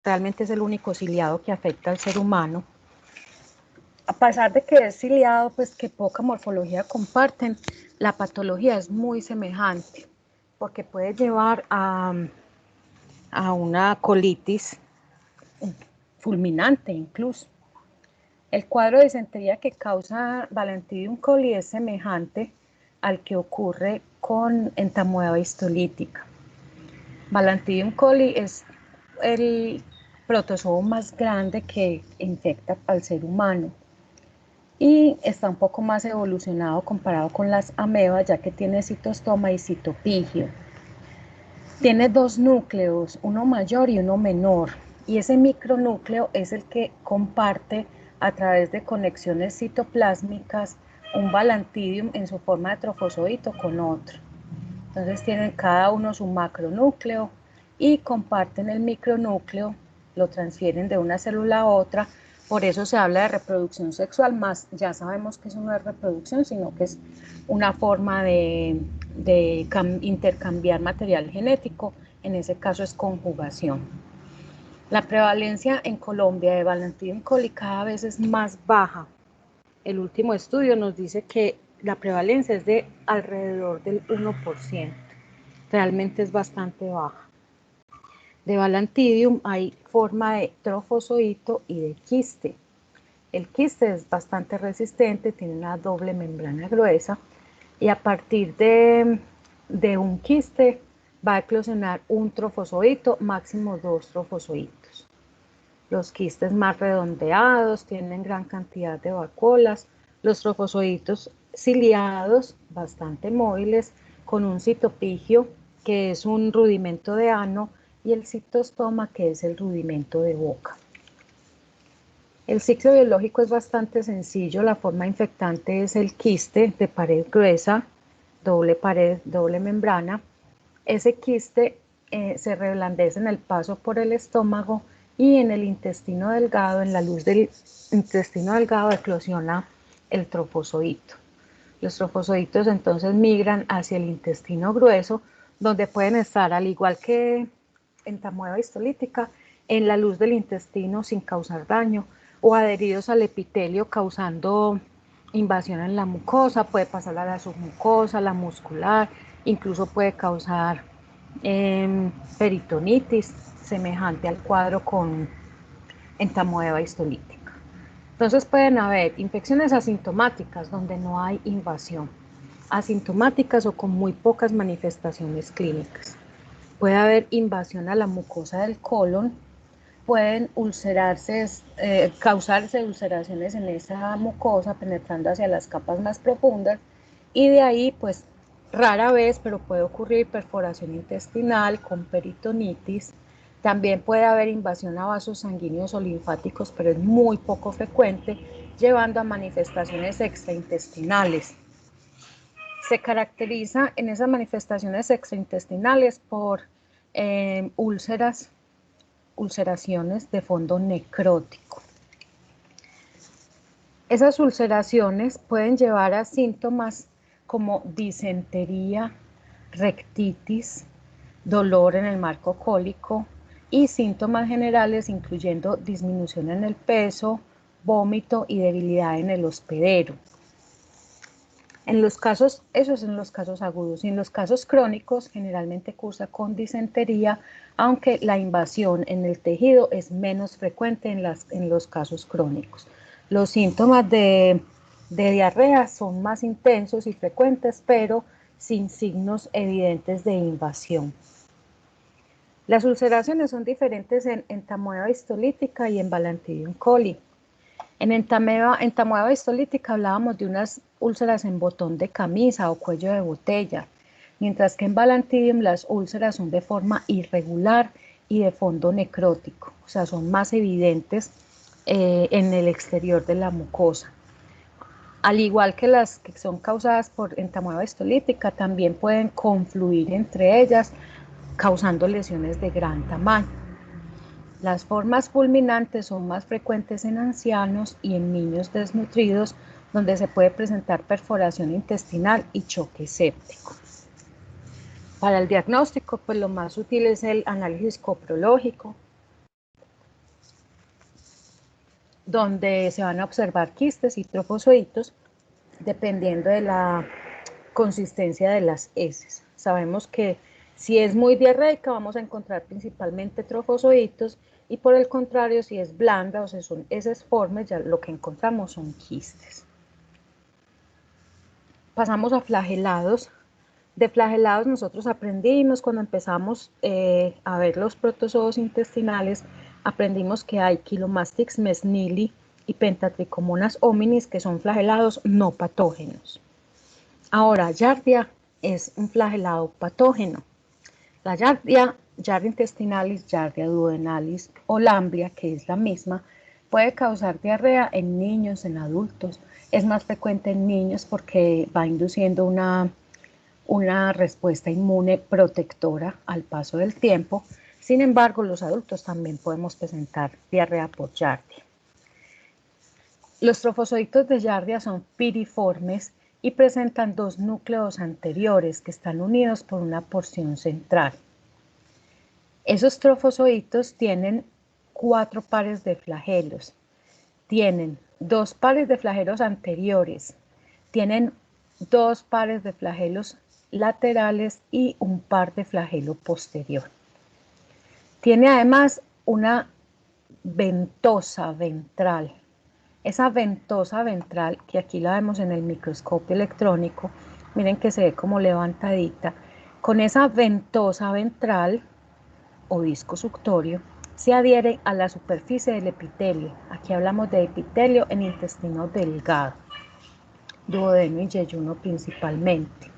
realmente es el único ciliado que afecta al ser humano. A pesar de que es ciliado, pues que poca morfología comparten, la patología es muy semejante, porque puede llevar a una colitis fulminante incluso. El cuadro de disentería que causa Balantidium coli es semejante al que ocurre con entamoeba histolítica. Balantidium coli es el protozoo más grande que infecta al ser humano y está un poco más evolucionado comparado con las amebas, ya que tiene citostoma y citopigio. Tiene dos núcleos, uno mayor y uno menor, y ese micronúcleo es el que comparte a través de conexiones citoplásmicas un balantidium en su forma de trofozoito con otro. Entonces tienen cada uno su macronúcleo y comparten el micronúcleo, lo transfieren de una célula a otra. Por eso se habla de reproducción sexual, más ya sabemos que eso no es reproducción, sino que es una forma de intercambiar material genético, en ese caso es conjugación. La prevalencia en Colombia de Balantidium coli cada vez es más baja. El último estudio nos dice que la prevalencia es de alrededor del 1%. Realmente es bastante baja. De Balantidium hay forma de trofozoito y de quiste. El quiste es bastante resistente, tiene una doble membrana gruesa y a partir de un quiste va a eclosionar un trofozoito, máximo 2 trofozoitos. Los quistes más redondeados tienen gran cantidad de vacuolas, los trofozoitos ciliados, bastante móviles, con un citopigio, que es un rudimento de ano, y el citostoma, que es el rudimento de boca. El ciclo biológico es bastante sencillo, la forma infectante es el quiste de pared gruesa, doble pared, doble membrana. Ese quiste se reblandece en el paso por el estómago y en el intestino delgado, en la luz del intestino delgado, eclosiona el trofozoito. Los trofozoitos entonces migran hacia el intestino grueso, donde pueden estar, al igual que entamoeba histolítica, en la luz del intestino sin causar daño, o adheridos al epitelio causando invasión en la mucosa, puede pasar a la submucosa, la muscular, incluso puede causar peritonitis, semejante al cuadro con entamoeba histolítica. Entonces pueden haber infecciones asintomáticas donde no hay invasión, asintomáticas o con muy pocas manifestaciones clínicas. Puede haber invasión a la mucosa del colon, pueden causarse ulceraciones en esa mucosa penetrando hacia las capas más profundas y de ahí pues rara vez, pero puede ocurrir perforación intestinal con peritonitis. También puede haber invasión a vasos sanguíneos o linfáticos, pero es muy poco frecuente, llevando a manifestaciones extraintestinales. Se caracteriza en esas manifestaciones extraintestinales por ulceraciones de fondo necrótico. Esas ulceraciones pueden llevar a síntomas como disentería, rectitis, dolor en el marco cólico y síntomas generales incluyendo disminución en el peso, vómito y debilidad en el hospedero. En los casos, eso es en los casos agudos, y en los casos crónicos generalmente cursa con disentería, aunque la invasión en el tejido es menos frecuente en los casos crónicos. Los síntomas de diarrea son más intensos y frecuentes, pero sin signos evidentes de invasión. Las ulceraciones son diferentes en entamoeba histolítica y en Balantidium coli. En entamoeba histolítica hablábamos de unas úlceras en botón de camisa o cuello de botella, mientras que en Balantidium las úlceras son de forma irregular y de fondo necrótico, o sea, son más evidentes en el exterior de la mucosa. Al igual que las que son causadas por entamoeba histolítica, también pueden confluir entre ellas, causando lesiones de gran tamaño. Las formas fulminantes son más frecuentes en ancianos y en niños desnutridos, donde se puede presentar perforación intestinal y choque séptico. Para el diagnóstico, pues lo más útil es el análisis coprológico, donde se van a observar quistes y trofozoitos dependiendo de la consistencia de las heces. Sabemos que si es muy diarreica vamos a encontrar principalmente trofozoitos y por el contrario si es blanda o si son heces formes ya lo que encontramos son quistes. Pasamos a flagelados. De flagelados nosotros aprendimos cuando empezamos a ver los protozoos intestinales, aprendimos que hay Chilomastix mesnili y Pentatrichomonas hominis que son flagelados no patógenos. Ahora, Giardia es un flagelado patógeno. La Giardia intestinalis, Giardia duodenalis o Lamblia, que es la misma, puede causar diarrea en niños, en adultos. Es más frecuente en niños porque va induciendo una respuesta inmune protectora al paso del tiempo. Sin embargo, los adultos también podemos presentar diarrea por Giardia. Los trofozoitos de Giardia son piriformes y presentan dos núcleos anteriores que están unidos por una porción central. Esos trofozoitos tienen 4 pares de flagelos, tienen 2 pares de flagelos anteriores, tienen 2 pares de flagelos laterales y un par de flagelo posterior. Tiene además una ventosa ventral. Esa ventosa ventral, que aquí la vemos en el microscopio electrónico, miren que se ve como levantadita, con esa ventosa ventral o disco suctorio se adhiere a la superficie del epitelio. Aquí hablamos de epitelio en intestino delgado, duodeno y yeyuno principalmente.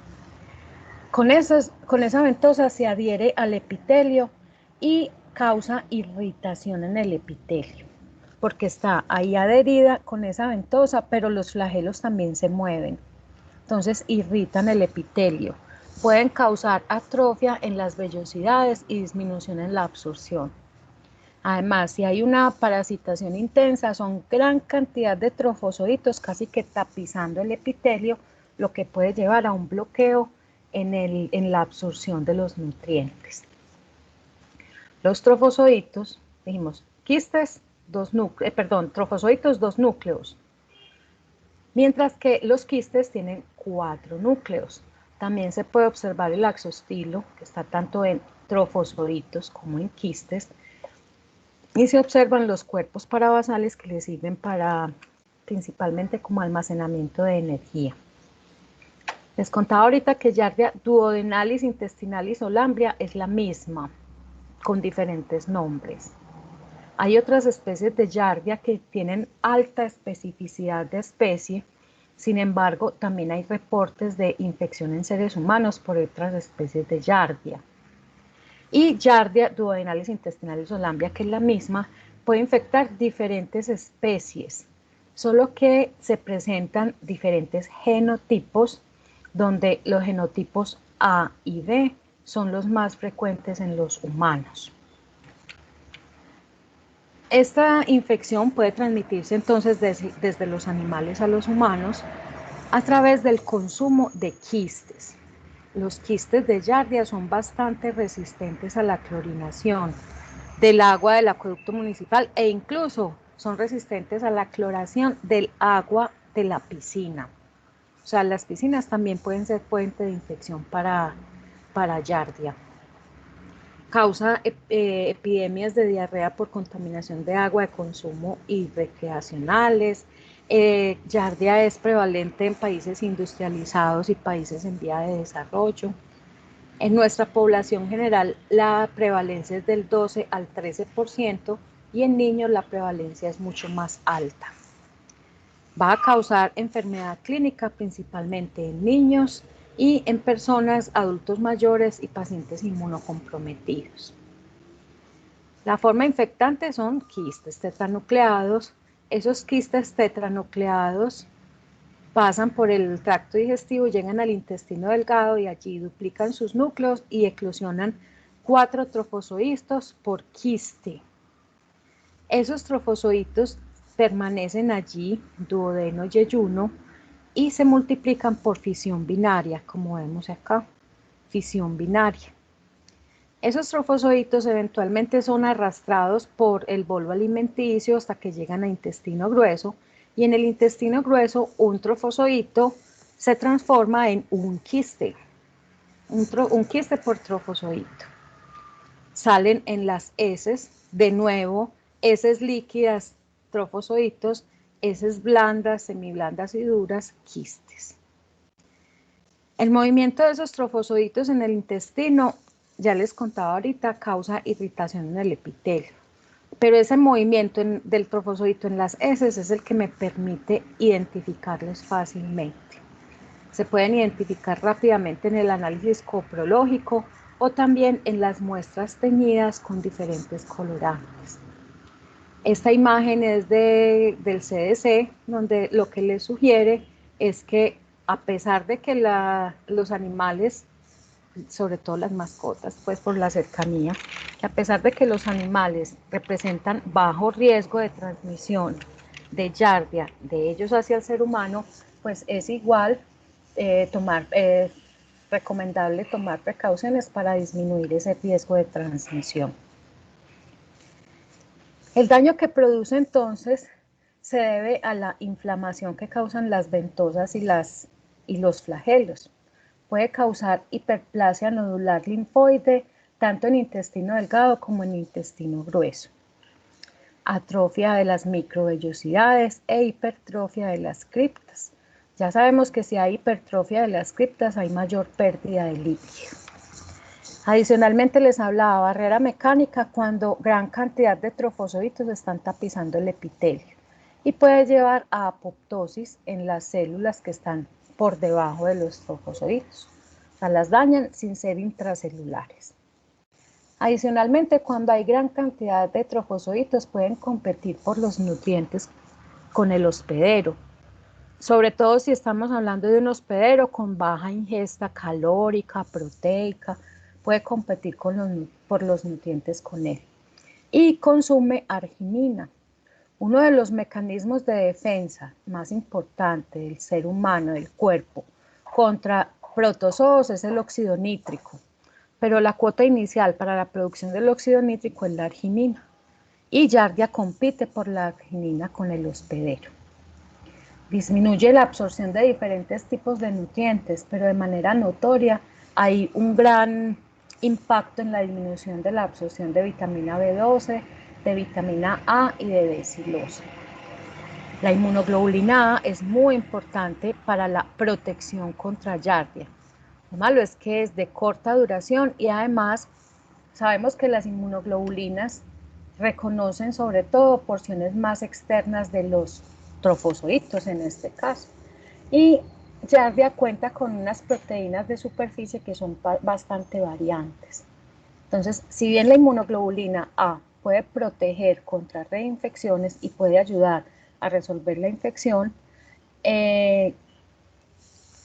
Con esa ventosa se adhiere al epitelio y causa irritación en el epitelio, porque está ahí adherida con esa ventosa, pero los flagelos también se mueven. Entonces irritan el epitelio. Pueden causar atrofia en las vellosidades y disminución en la absorción. Además, si hay una parasitación intensa, son gran cantidad de trofozoitos casi que tapizando el epitelio, lo que puede llevar a un bloqueo en la absorción de los nutrientes. Los trofozoitos, dijimos, trofozoitos, 2 núcleos, mientras que los quistes tienen 4 núcleos. También se puede observar el axostilo, que está tanto en trofozoitos como en quistes, y se observan los cuerpos parabasales que le sirven principalmente como almacenamiento de energía. Les contaba ahorita que Giardia duodenalis, intestinalis o Lamblia es la misma, con diferentes nombres. Hay otras especies de Giardia que tienen alta especificidad de especie, sin embargo, también hay reportes de infección en seres humanos por otras especies de Giardia. Y Giardia duodenalis, intestinalis o Lamblia, que es la misma, puede infectar diferentes especies, solo que se presentan diferentes genotipos, donde los genotipos A y B son los más frecuentes en los humanos. Esta infección puede transmitirse entonces desde los animales a los humanos a través del consumo de quistes. Los quistes de Giardia son bastante resistentes a la clorinación del agua del acueducto municipal e incluso son resistentes a la cloración del agua de la piscina. O sea, las piscinas también pueden ser fuente de infección para Giardia. Causa epidemias de diarrea por contaminación de agua de consumo y recreacionales. Giardia es prevalente en países industrializados y países en vía de desarrollo. En nuestra población general la prevalencia es del 12 al 13% y en niños la prevalencia es mucho más alta. Va a causar enfermedad clínica principalmente en niños y en personas, adultos mayores y pacientes inmunocomprometidos. La forma infectante son quistes tetranucleados. Esos quistes tetranucleados pasan por el tracto digestivo, llegan al intestino delgado y allí duplican sus núcleos y eclosionan 4 trofozoitos por quiste. Esos trofozoitos permanecen allí, duodeno y yeyuno, y se multiplican por fisión binaria, como vemos acá, fisión binaria. Esos trofozoitos eventualmente son arrastrados por el bolo alimenticio hasta que llegan a intestino grueso, y en el intestino grueso un trofozoito se transforma en un quiste, un quiste por trofozoito. Salen en las heces, de nuevo, heces líquidas, trofozoitos, heces blandas, semiblandas y duras, quistes. El movimiento de esos trofozoitos en el intestino, ya les contaba ahorita, causa irritación en el epitelio. Pero ese movimiento del trofozoito en las heces es el que me permite identificarlos fácilmente. Se pueden identificar rápidamente en el análisis coprológico o también en las muestras teñidas con diferentes colorantes. Esta imagen es del CDC, donde lo que les sugiere es que a pesar de que los animales, sobre todo las mascotas, pues por la cercanía, que a pesar de que los animales representan bajo riesgo de transmisión de Giardia de ellos hacia el ser humano, pues es igual recomendable tomar precauciones para disminuir ese riesgo de transmisión. El daño que produce entonces se debe a la inflamación que causan las ventosas y los flagelos. Puede causar hiperplasia nodular linfoide tanto en intestino delgado como en intestino grueso, atrofia de las microvellosidades e hipertrofia de las criptas. Ya sabemos que si hay hipertrofia de las criptas hay mayor pérdida de líquido. Adicionalmente les hablaba de barrera mecánica cuando gran cantidad de trofozoitos están tapizando el epitelio y puede llevar a apoptosis en las células que están por debajo de los trofozoitos. O sea, las dañan sin ser intracelulares. Adicionalmente, cuando hay gran cantidad de trofozoitos pueden competir por los nutrientes con el hospedero, sobre todo si estamos hablando de un hospedero con baja ingesta calórica, proteica, puede competir por los nutrientes con él. Y consume arginina. Uno de los mecanismos de defensa más importantes del ser humano, del cuerpo, contra protozoos es el óxido nítrico, pero la cuota inicial para la producción del óxido nítrico es la arginina, y Giardia compite por la arginina con el hospedero. Disminuye la absorción de diferentes tipos de nutrientes, pero de manera notoria hay un gran impacto en la disminución de la absorción de vitamina B12, de vitamina A y de B-silosa. La inmunoglobulina A es muy importante para la protección contra Giardia. Lo malo es que es de corta duración y además sabemos que las inmunoglobulinas reconocen sobre todo porciones más externas de los trofozoitos en este caso. Y Giardia cuenta con unas proteínas de superficie que son bastante variantes. Entonces, si bien la inmunoglobulina A puede proteger contra reinfecciones y puede ayudar a resolver la infección,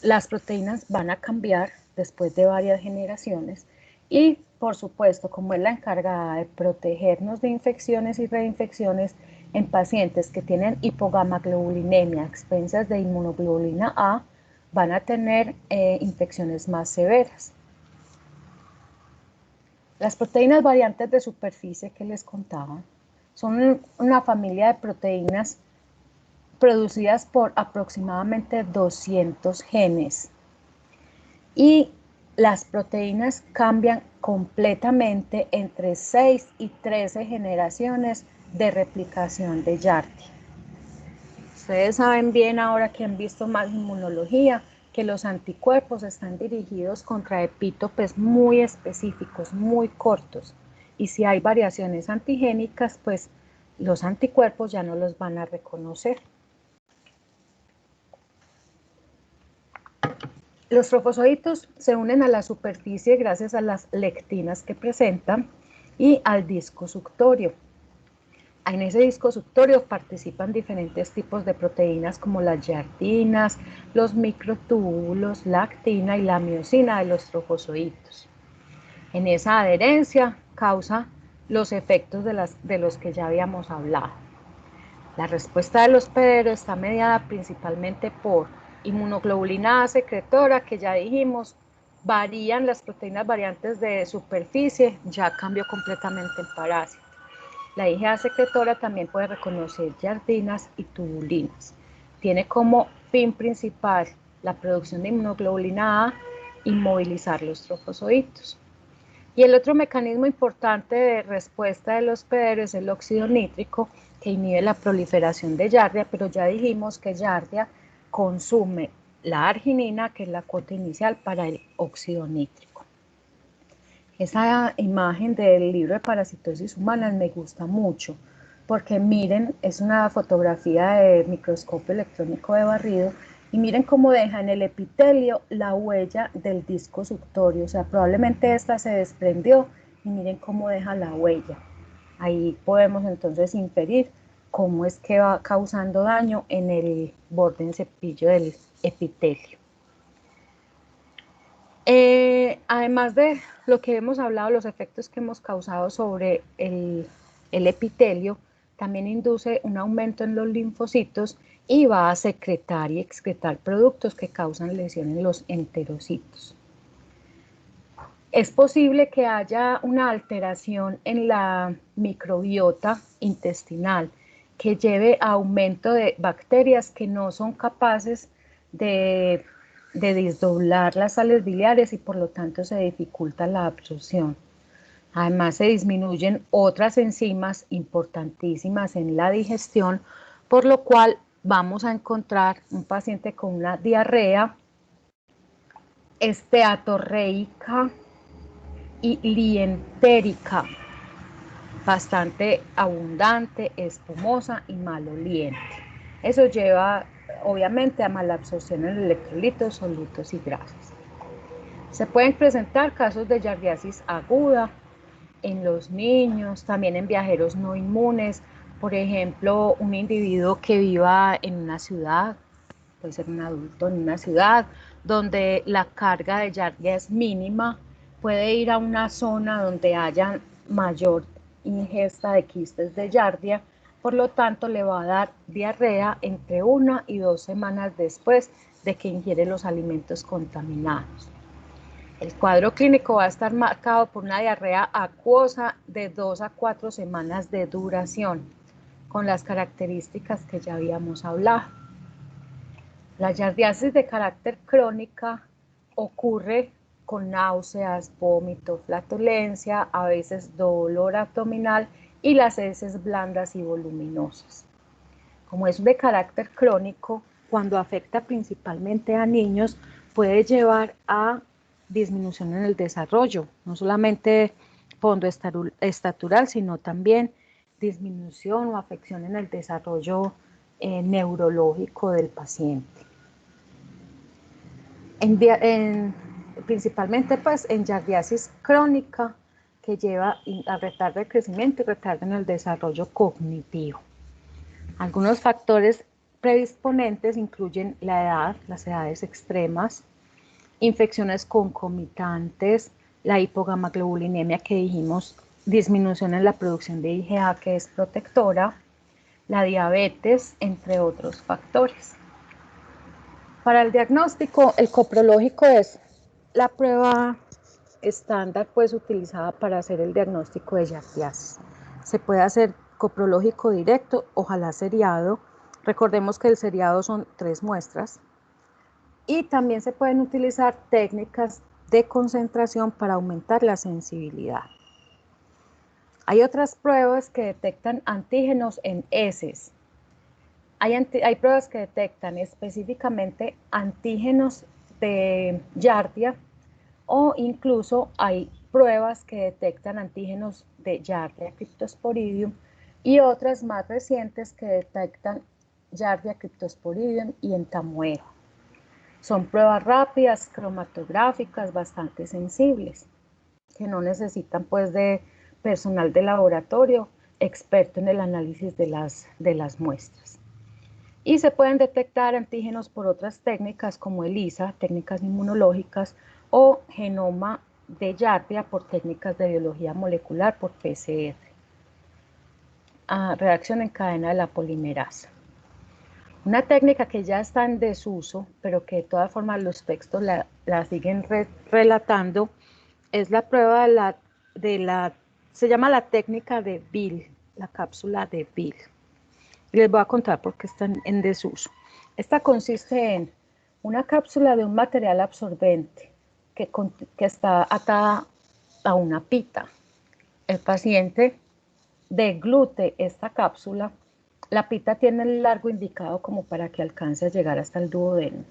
las proteínas van a cambiar después de varias generaciones y, por supuesto, como es la encargada de protegernos de infecciones y reinfecciones, en pacientes que tienen hipogamaglobulinemia a expensas de inmunoglobulina A, van a tener infecciones más severas. Las proteínas variantes de superficie que les contaba son una familia de proteínas producidas por aproximadamente 200 genes. Y las proteínas cambian completamente entre 6 y 13 generaciones de replicación de Giardia. Ustedes saben bien, ahora que han visto más inmunología, que los anticuerpos están dirigidos contra epítopes muy específicos, muy cortos. Y si hay variaciones antigénicas, pues los anticuerpos ya no los van a reconocer. Los trofozoitos se unen a la superficie gracias a las lectinas que presentan y al disco suctorio. En ese disco suctorio participan diferentes tipos de proteínas como las giardinas, los microtúbulos, la actina y la miosina de los trofozoitos. En esa adherencia causa los efectos de los que ya habíamos hablado. La respuesta del hospedero está mediada principalmente por inmunoglobulina A secretora, que ya dijimos, varían las proteínas variantes de superficie, ya cambió completamente el parásito. La IgA secretora también puede reconocer yardinas y tubulinas. Tiene como fin principal la producción de inmunoglobulina A y movilizar los trofozoitos. Y el otro mecanismo importante de respuesta de los hospedero es el óxido nítrico, que inhibe la proliferación de Giardia, pero ya dijimos que Giardia consume la arginina, que es la cuota inicial para el óxido nítrico. Esa imagen del libro de parasitosis humanas me gusta mucho, porque miren, es una fotografía de microscopio electrónico de barrido, y miren cómo deja en el epitelio la huella del disco suctorio, o sea, probablemente esta se desprendió, y miren cómo deja la huella. Ahí podemos entonces inferir cómo es que va causando daño en el borde en cepillo del epitelio. Además de lo que hemos hablado, los efectos que hemos causado sobre el epitelio, también induce un aumento en los linfocitos y va a secretar y excretar productos que causan lesión en los enterocitos. Es posible que haya una alteración en la microbiota intestinal que lleve a aumento de bacterias que no son capaces de desdoblar las sales biliares y por lo tanto se dificulta la absorción. Además se disminuyen otras enzimas importantísimas en la digestión, por lo cual vamos a encontrar un paciente con una diarrea esteatorreica y lientérica, bastante abundante, espumosa y maloliente. Eso lleva obviamente a malabsorción en electrolitos, solutos y grasas. Se pueden presentar casos de giardiasis aguda en los niños, también en viajeros no inmunes, por ejemplo, un individuo que viva en una ciudad, puede ser un adulto en una ciudad, donde la carga de giardia es mínima, puede ir a una zona donde haya mayor ingesta de quistes de giardia, por lo tanto le va a dar diarrea entre 1 y 2 semanas después de que ingiere los alimentos contaminados. El cuadro clínico va a estar marcado por una diarrea acuosa de 2 a 4 semanas de duración, con las características que ya habíamos hablado. La giardiasis de carácter crónica ocurre con náuseas, vómito, flatulencia, a veces dolor abdominal y las heces blandas y voluminosas. Como es de carácter crónico, cuando afecta principalmente a niños, puede llevar a disminución en el desarrollo, no solamente fondo estatural, sino también disminución o afección en el desarrollo neurológico del paciente. Principalmente pues en giardiasis crónica, que lleva a retardo de crecimiento y retardo en el desarrollo cognitivo. Algunos factores predisponentes incluyen la edad, las edades extremas, infecciones concomitantes, la hipogamaglobulinemia que dijimos, disminución en la producción de IgA que es protectora, la diabetes, entre otros factores. Para el diagnóstico, el coprológico es la prueba estándar pues utilizada para hacer el diagnóstico de giardiasis. Se puede hacer coprológico directo, ojalá seriado. Recordemos que el seriado son 3 muestras. Y también se pueden utilizar técnicas de concentración para aumentar la sensibilidad. Hay otras pruebas que detectan antígenos en heces. Hay pruebas que detectan específicamente antígenos de giardia, o incluso hay pruebas que detectan antígenos de Giardia cryptosporidium y otras más recientes que detectan Giardia cryptosporidium y entamoeba. Son pruebas rápidas, cromatográficas, bastante sensibles, que no necesitan pues de personal de laboratorio experto en el análisis de las muestras. Y se pueden detectar antígenos por otras técnicas como ELISA, técnicas inmunológicas, o genoma de Giardia por técnicas de biología molecular por PCR. Reacción en cadena de la polimerasa. Una técnica que ya está en desuso, pero que de todas formas los textos la siguen relatando, es la prueba se llama la técnica de Bill, la cápsula de Bill. Y les voy a contar por qué está en desuso. Esta consiste en una cápsula de un material absorbente que está atada a una pita. El paciente deglute esta cápsula. La pita tiene el largo indicado como para que alcance a llegar hasta el duodeno.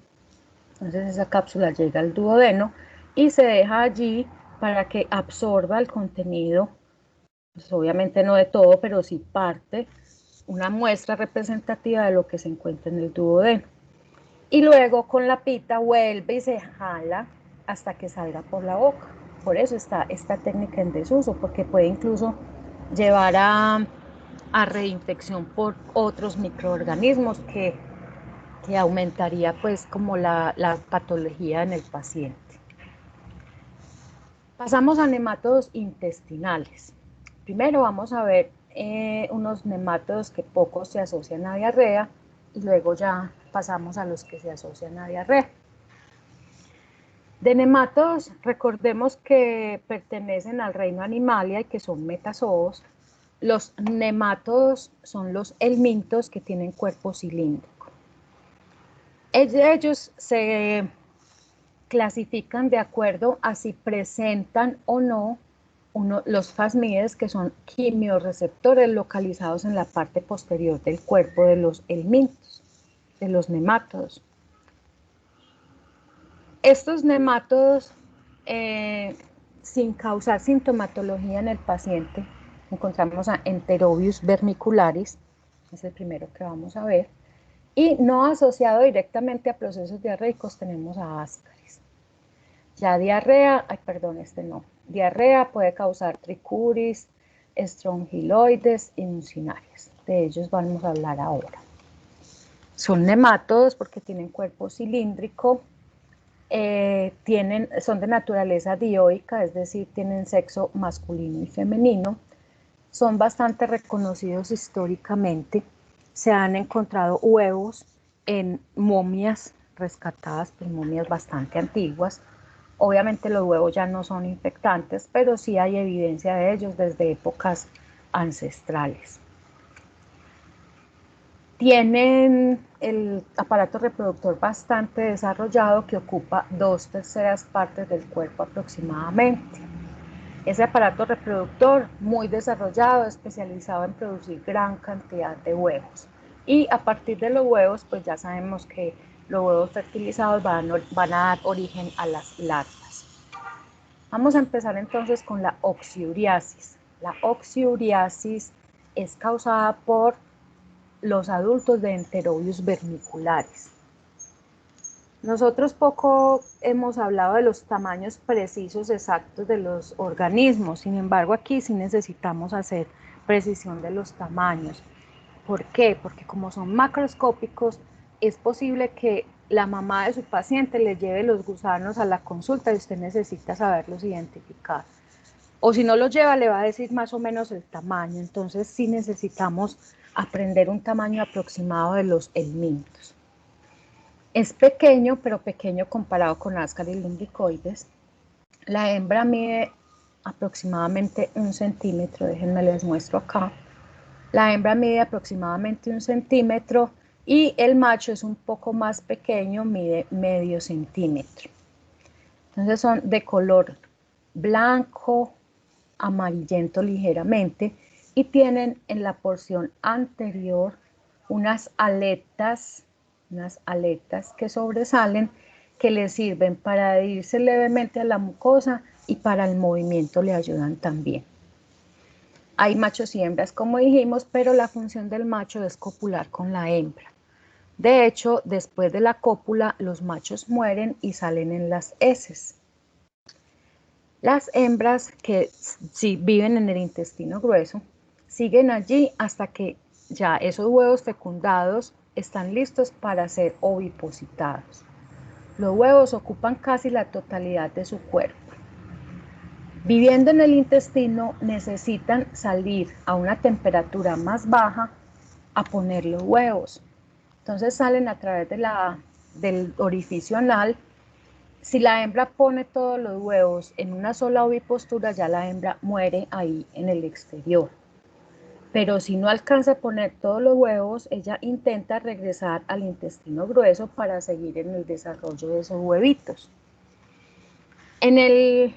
Entonces esa cápsula llega al duodeno y se deja allí para que absorba el contenido, pues obviamente no de todo, pero sí parte, una muestra representativa de lo que se encuentra en el duodeno. Y luego con la pita vuelve y se jala hasta que salga por la boca. Por eso está esta técnica en desuso, porque puede incluso llevar a reinfección por otros microorganismos que aumentaría pues como la patología en el paciente. Pasamos a nemátodos intestinales. Primero vamos a ver unos nemátodos que poco se asocian a diarrea y luego ya pasamos a los que se asocian a diarrea. De nemátodos, recordemos que pertenecen al reino Animalia y que son metazoos. Los nemátodos son los helmintos que tienen cuerpo cilíndrico. Ellos se clasifican de acuerdo a si presentan o no los fasmides, que son quimiorreceptores localizados en la parte posterior del cuerpo de los helmintos, de los nemátodos. Estos nemátodos, sin causar sintomatología en el paciente, encontramos a Enterobius vermicularis, es el primero que vamos a ver, y no asociado directamente a procesos diarreicos tenemos a Ascaris. Ya diarrea, diarrea puede causar tricuris, estrongiloides y mucinarias. De ellos vamos a hablar ahora. Son nemátodos porque tienen cuerpo cilíndrico, son de naturaleza dioica, es decir, tienen sexo masculino y femenino. Son bastante reconocidos históricamente. Se han encontrado huevos en momias rescatadas, pues momias bastante antiguas. Obviamente los huevos ya no son infectantes, pero sí hay evidencia de ellos desde épocas ancestrales. Tienen el aparato reproductor bastante desarrollado que ocupa 2/3 partes del cuerpo aproximadamente. Ese aparato reproductor muy desarrollado, especializado en producir gran cantidad de huevos. Y a partir de los huevos, pues ya sabemos que los huevos fertilizados van a dar origen a las larvas. Vamos a empezar entonces con la oxiuriasis. La oxiuriasis es causada por los adultos de Enterobius vermicularis. Nosotros poco hemos hablado de los tamaños precisos exactos de los organismos, sin embargo aquí sí necesitamos hacer precisión de los tamaños. ¿Por qué? Porque como son macroscópicos, es posible que la mamá de su paciente le lleve los gusanos a la consulta y usted necesita saberlos identificar. O si no los lleva, le va a decir más o menos el tamaño. Entonces sí necesitamos aprender un tamaño aproximado de los helmintos. Es pequeño, pero pequeño comparado con Ascaris lumbricoides. La hembra mide aproximadamente 1 centímetro, déjenme les muestro acá. La hembra mide aproximadamente 1 centímetro y el macho es un poco más pequeño, mide medio centímetro. Entonces son de color blanco, amarillento ligeramente y tienen en la porción anterior unas aletas que sobresalen, que les sirven para adherirse levemente a la mucosa y para el movimiento le ayudan también. Hay machos y hembras, como dijimos, pero la función del macho es copular con la hembra. De hecho, después de la cópula, los machos mueren y salen en las heces. Las hembras, que sí viven en el intestino grueso, siguen allí hasta que ya esos huevos fecundados están listos para ser ovipositados. Los huevos ocupan casi la totalidad de su cuerpo. Viviendo en el intestino, necesitan salir a una temperatura más baja a poner los huevos. Entonces salen a través del orificio anal. Si la hembra pone todos los huevos en una sola ovipostura, ya la hembra muere ahí en el exterior. Pero si no alcanza a poner todos los huevos, ella intenta regresar al intestino grueso para seguir en el desarrollo de esos huevitos. En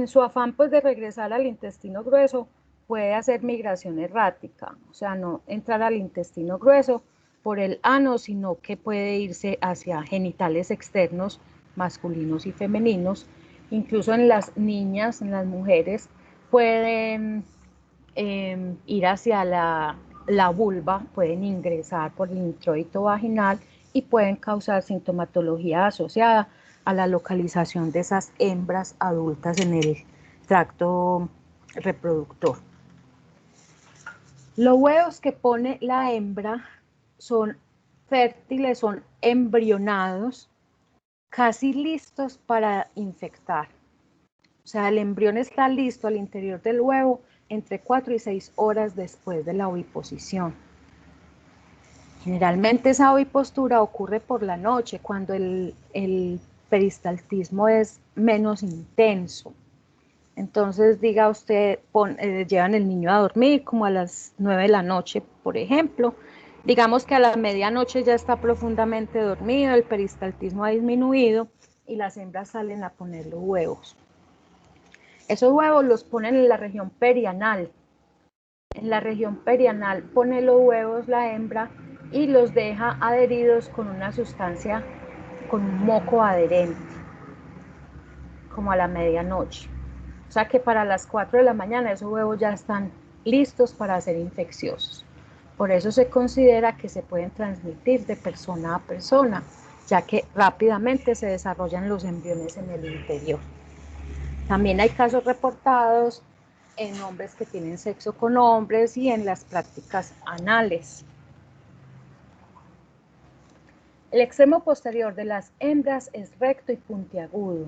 su afán pues de regresar al intestino grueso, puede hacer migración errática, o sea, no entrar al intestino grueso por el ano, sino que puede irse hacia genitales externos, masculinos y femeninos. Incluso en las niñas, en las mujeres, pueden ir hacia la vulva, pueden ingresar por el introito vaginal y pueden causar sintomatología asociada a la localización de esas hembras adultas en el tracto reproductor. Los huevos que pone la hembra son fértiles, son embrionados, casi listos para infectar. O sea, el embrión está listo al interior del huevo entre 4 y 6 horas después de la oviposición. Generalmente esa ovipostura ocurre por la noche, cuando el peristaltismo es menos intenso. Entonces, diga usted, llevan el niño a dormir como a las 9 de la noche, por ejemplo. Digamos que a la medianoche ya está profundamente dormido, el peristaltismo ha disminuido y las hembras salen a poner los huevos. Esos huevos los ponen en la región perianal. En la región perianal pone los huevos la hembra y los deja adheridos con una sustancia, con un moco adherente, como a la medianoche. O sea que para las 4 de la mañana esos huevos ya están listos para ser infecciosos. Por eso se considera que se pueden transmitir de persona a persona, ya que rápidamente se desarrollan los embriones en el interior. También hay casos reportados en hombres que tienen sexo con hombres y en las prácticas anales. El extremo posterior de las hembras es recto y puntiagudo,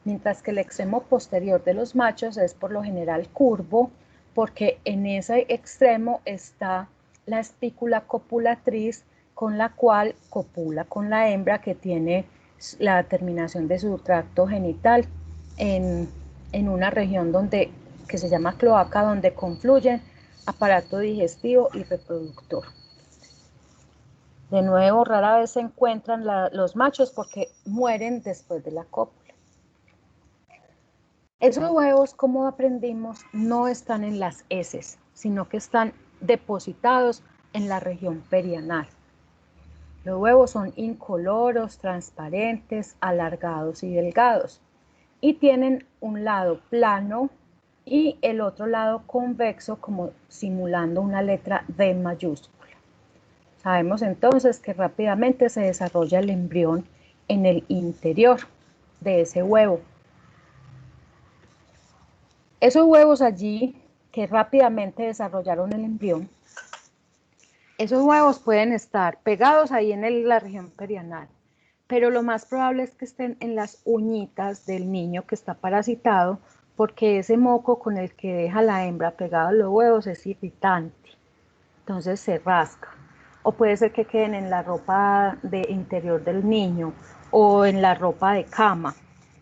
mientras que el extremo posterior de los machos es por lo general curvo, porque en ese extremo está la espícula copulatriz con la cual copula con la hembra que tiene la terminación de su tracto genital en una región que se llama cloaca, donde confluyen aparato digestivo y reproductor. De nuevo, rara vez se encuentran los machos porque mueren después de la cópula. Esos huevos, como aprendimos, no están en las heces, sino que están depositados en la región perianal. Los huevos son incoloros, transparentes, alargados y delgados, y tienen un lado plano y el otro lado convexo, como simulando una letra D mayúscula. Sabemos entonces que rápidamente se desarrolla el embrión en el interior de ese huevo. Esos huevos allí que rápidamente desarrollaron el embrión, esos huevos pueden estar pegados ahí en la región perianal, pero lo más probable es que estén en las uñitas del niño que está parasitado, porque ese moco con el que deja la hembra pegado a los huevos es irritante, entonces se rasca. O puede ser que queden en la ropa interior del niño o en la ropa de cama,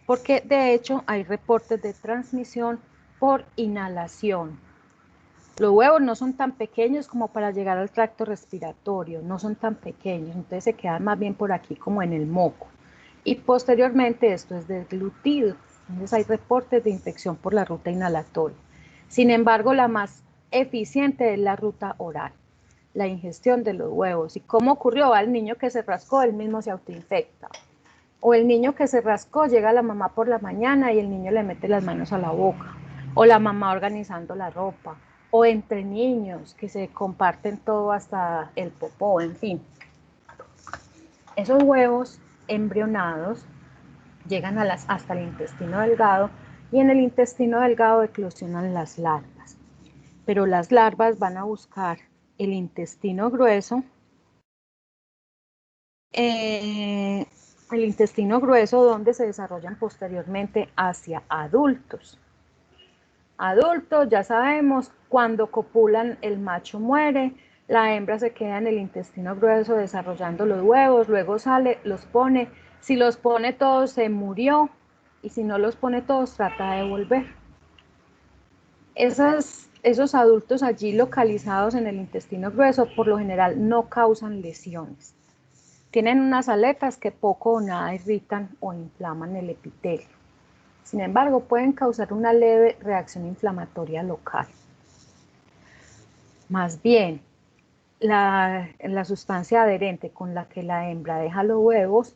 porque de hecho hay reportes de transmisión por inhalación. Los huevos no son tan pequeños como para llegar al tracto respiratorio, no son tan pequeños, entonces se quedan más bien por aquí como en el moco. Y posteriormente esto es deglutido, entonces hay reportes de infección por la ruta inhalatoria. Sin embargo, la más eficiente es la ruta oral, la ingestión de los huevos. ¿Y cómo ocurrió? Al niño que se rascó, él mismo se autoinfecta. O el niño que se rascó, llega la mamá por la mañana y el niño le mete las manos a la boca. O la mamá organizando la ropa. O entre niños que se comparten todo hasta el popó, en fin. Esos huevos embrionados llegan hasta el intestino delgado y en el intestino delgado eclosionan las larvas. Pero las larvas van a buscar el intestino grueso, donde se desarrollan posteriormente hacia adultos. Adultos, ya sabemos, cuando copulan el macho muere, la hembra se queda en el intestino grueso desarrollando los huevos, luego sale, los pone, si los pone todos se murió, y si no los pone todos trata de volver. Esos adultos allí localizados en el intestino grueso por lo general no causan lesiones. Tienen unas aletas que poco o nada irritan o inflaman el epitelio. Sin embargo, pueden causar una leve reacción inflamatoria local. Más bien, la sustancia adherente con la que la hembra deja los huevos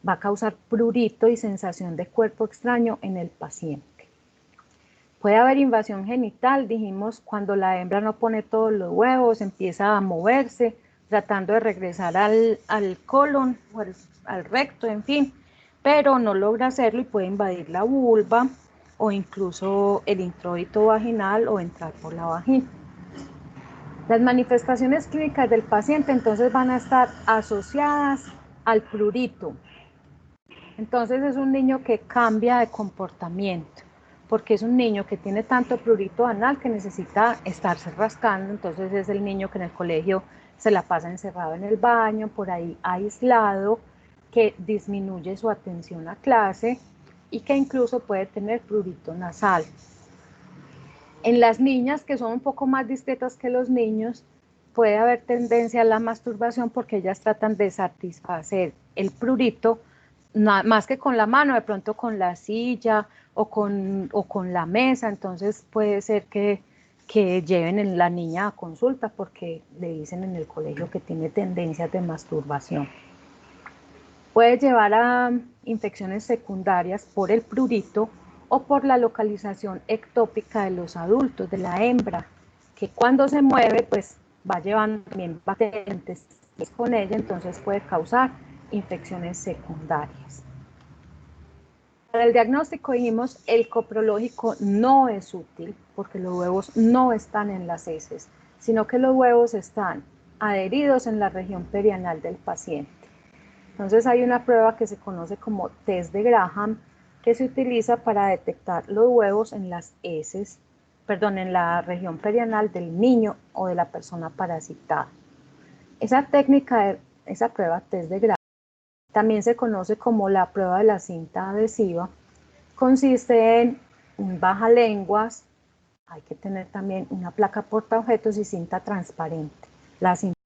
va a causar prurito y sensación de cuerpo extraño en el paciente. Puede haber invasión genital, dijimos, cuando la hembra no pone todos los huevos, empieza a moverse, tratando de regresar al colon o al recto, en fin, pero no logra hacerlo y puede invadir la vulva o incluso el introito vaginal o entrar por la vagina. Las manifestaciones clínicas del paciente entonces van a estar asociadas al prurito. Entonces es un niño que cambia de comportamiento, porque es un niño que tiene tanto prurito anal que necesita estarse rascando. Entonces es el niño que en el colegio se la pasa encerrado en el baño, por ahí aislado, que disminuye su atención a clase y que incluso puede tener prurito nasal. En las niñas, que son un poco más discretas que los niños, puede haber tendencia a la masturbación porque ellas tratan de satisfacer el prurito más que con la mano, de pronto con la silla o con la mesa. Entonces puede ser que lleven a la niña a consulta porque le dicen en el colegio que tiene tendencias de masturbación. Puede llevar a infecciones secundarias por el prurito o por la localización ectópica de los adultos, de la hembra, que cuando se mueve pues va llevando también bacterias con ella, entonces puede causar infecciones secundarias. Para el diagnóstico dijimos el coprológico no es útil porque los huevos no están en las heces, sino que los huevos están adheridos en la región perianal del paciente. Entonces hay una prueba que se conoce como test de Graham que se utiliza para detectar los huevos en las heces, en la región perianal del niño o de la persona parasitada. Esa técnica, esa prueba test de Graham, también se conoce como la prueba de la cinta adhesiva. Consiste en un bajalenguas, hay que tener también una placa portaobjetos y cinta transparente. La cinta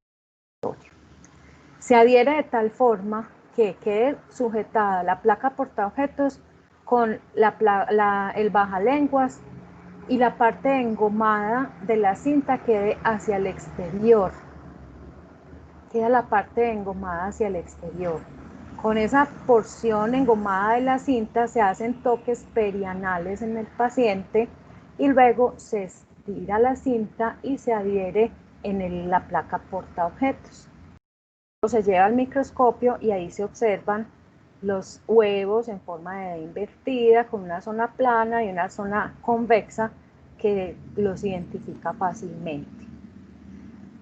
se adhiere de tal forma que quede sujetada la placa portaobjetos con el bajalenguas y la parte engomada de la cinta quede hacia el exterior. Queda la parte engomada hacia el exterior. Con esa porción engomada de la cinta se hacen toques perianales en el paciente y luego se estira la cinta y se adhiere en la placa portaobjetos. Se lleva al microscopio y ahí se observan los huevos en forma de invertida, con una zona plana y una zona convexa que los identifica fácilmente.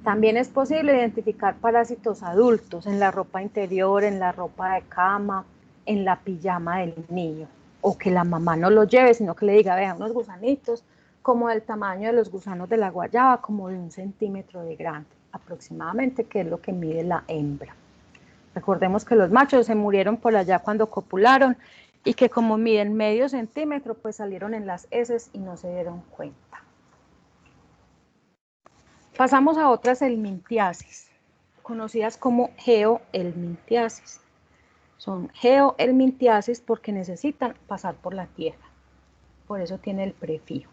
También es posible identificar parásitos adultos en la ropa interior, en la ropa de cama, en la pijama del niño, o que la mamá no lo lleve, sino que le diga, vea, unos gusanitos como del tamaño de los gusanos de la guayaba, como de 1 centímetro de grande aproximadamente, que es lo que mide la hembra. Recordemos que los machos se murieron por allá cuando copularon y que como miden medio centímetro, pues salieron en las heces y no se dieron cuenta. Pasamos a otras helmintiasis, conocidas como geohelmintiasis. Son geohelmintiasis porque necesitan pasar por la tierra, por eso tiene el prefijo.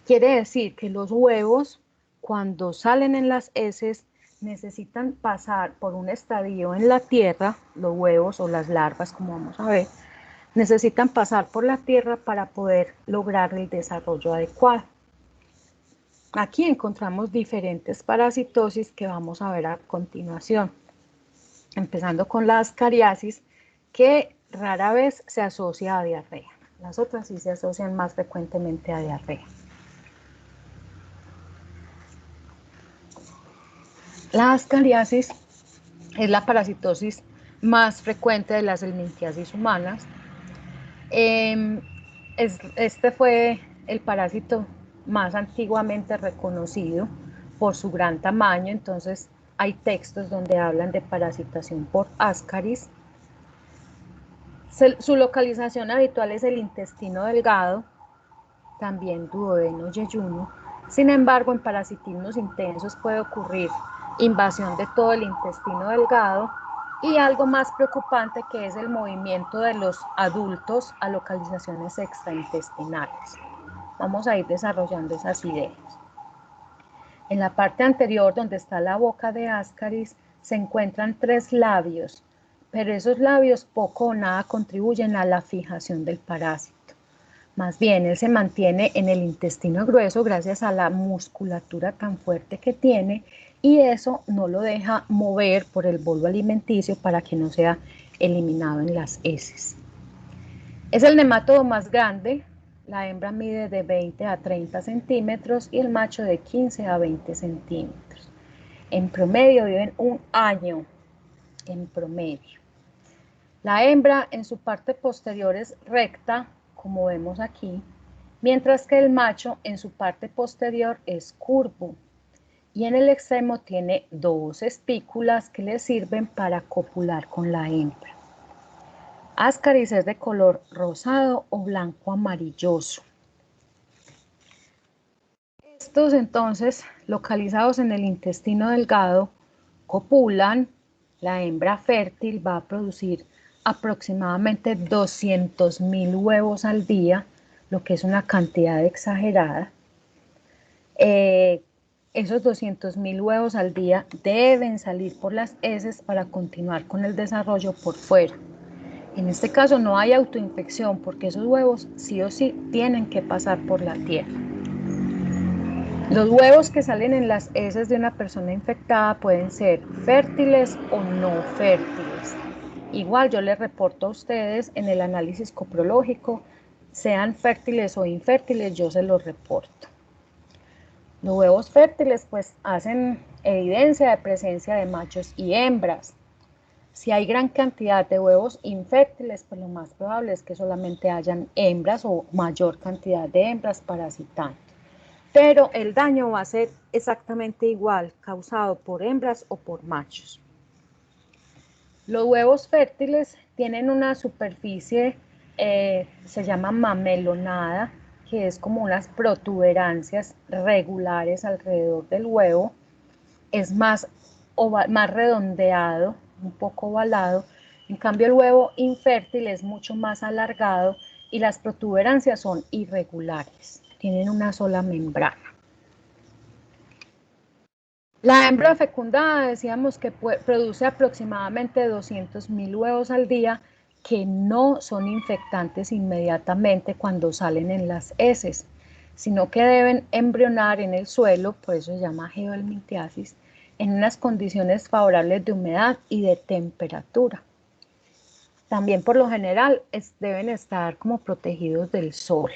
Quiere decir que los huevos, cuando salen en las heces, necesitan pasar por un estadio en la tierra, los huevos o las larvas, como vamos a ver, necesitan pasar por la tierra para poder lograr el desarrollo adecuado. Aquí encontramos diferentes parasitosis que vamos a ver a continuación, empezando con la ascariasis, que rara vez se asocia a diarrea. Las otras sí se asocian más frecuentemente a diarrea. La ascariasis es la parasitosis más frecuente de las helmintiasis humanas. Este fue el parásito más antiguamente reconocido por su gran tamaño. Entonces hay textos donde hablan de parasitación por Ascaris. Su localización habitual es el intestino delgado, también duodeno, yeyuno. Sin embargo, en parasitismos intensos puede ocurrir invasión de todo el intestino delgado y algo más preocupante, que es el movimiento de los adultos a localizaciones extraintestinales. Vamos a ir desarrollando esas ideas. En la parte anterior, donde está la boca de Ascaris, se encuentran 3 labios, pero esos labios poco o nada contribuyen a la fijación del parásito. Más bien, él se mantiene en el intestino grueso gracias a la musculatura tan fuerte que tiene, y eso no lo deja mover por el bolo alimenticio para que no sea eliminado en las heces. Es el nematodo más grande. La hembra mide de 20 a 30 centímetros y el macho de 15 a 20 centímetros. En promedio viven 1 año, en promedio. La hembra en su parte posterior es recta, como vemos aquí, mientras que el macho en su parte posterior es curvo y en el extremo tiene 2 espículas que le sirven para copular con la hembra. Ascaris es de color rosado o blanco amarilloso. Estos entonces, localizados en el intestino delgado, copulan. La hembra fértil va a producir aproximadamente 200.000 huevos al día, lo que es una cantidad exagerada. Esos 200.000 huevos al día deben salir por las heces para continuar con el desarrollo por fuera. En este caso no hay autoinfección, porque esos huevos sí o sí tienen que pasar por la tierra. Los huevos que salen en las heces de una persona infectada pueden ser fértiles o no fértiles. Igual yo les reporto a ustedes en el análisis coprológico, sean fértiles o infértiles, yo se los reporto. Los huevos fértiles pues hacen evidencia de presencia de machos y hembras. Si hay gran cantidad de huevos infértiles, pues lo más probable es que solamente hayan hembras o mayor cantidad de hembras parasitando. Pero el daño va a ser exactamente igual, causado por hembras o por machos. Los huevos fértiles tienen una superficie, se llama mamelonada, que es como unas protuberancias regulares alrededor del huevo. Es más redondeado, un poco ovalado. En cambio, el huevo infértil es mucho más alargado y las protuberancias son irregulares, tienen una sola membrana. La hembra fecundada decíamos que produce aproximadamente 200.000 huevos al día, que no son infectantes inmediatamente cuando salen en las heces, sino que deben embrionar en el suelo, por eso se llama geohelmintiasis, en unas condiciones favorables de humedad y de temperatura. También por lo general deben estar como protegidos del sol.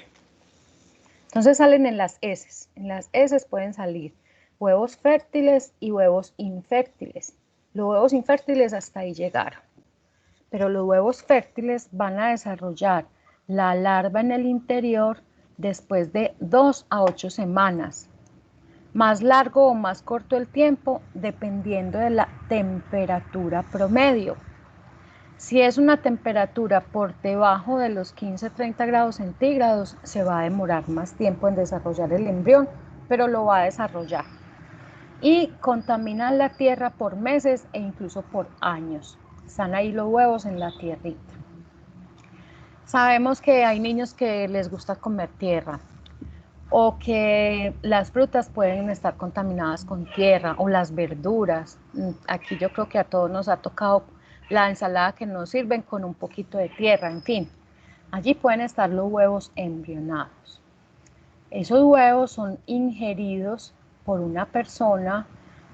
Entonces salen en las heces. En las heces pueden salir huevos fértiles y huevos infértiles. Los huevos infértiles hasta ahí llegaron, pero los huevos fértiles van a desarrollar la larva en el interior después de 2 a 8 semanas. Más largo o más corto el tiempo dependiendo de la temperatura promedio. Si es una temperatura por debajo de los 15-30 grados centígrados, se va a demorar más tiempo en desarrollar el embrión, pero lo va a desarrollar. Y contaminan la tierra por meses e incluso por años. Están ahí los huevos en la tierrita. Sabemos que hay niños que les gusta comer tierra, o que las frutas pueden estar contaminadas con tierra, o las verduras. Aquí yo creo que a todos nos ha tocado la ensalada que nos sirven con un poquito de tierra, en fin. Allí pueden estar los huevos embrionados. Esos huevos son ingeridos por una persona,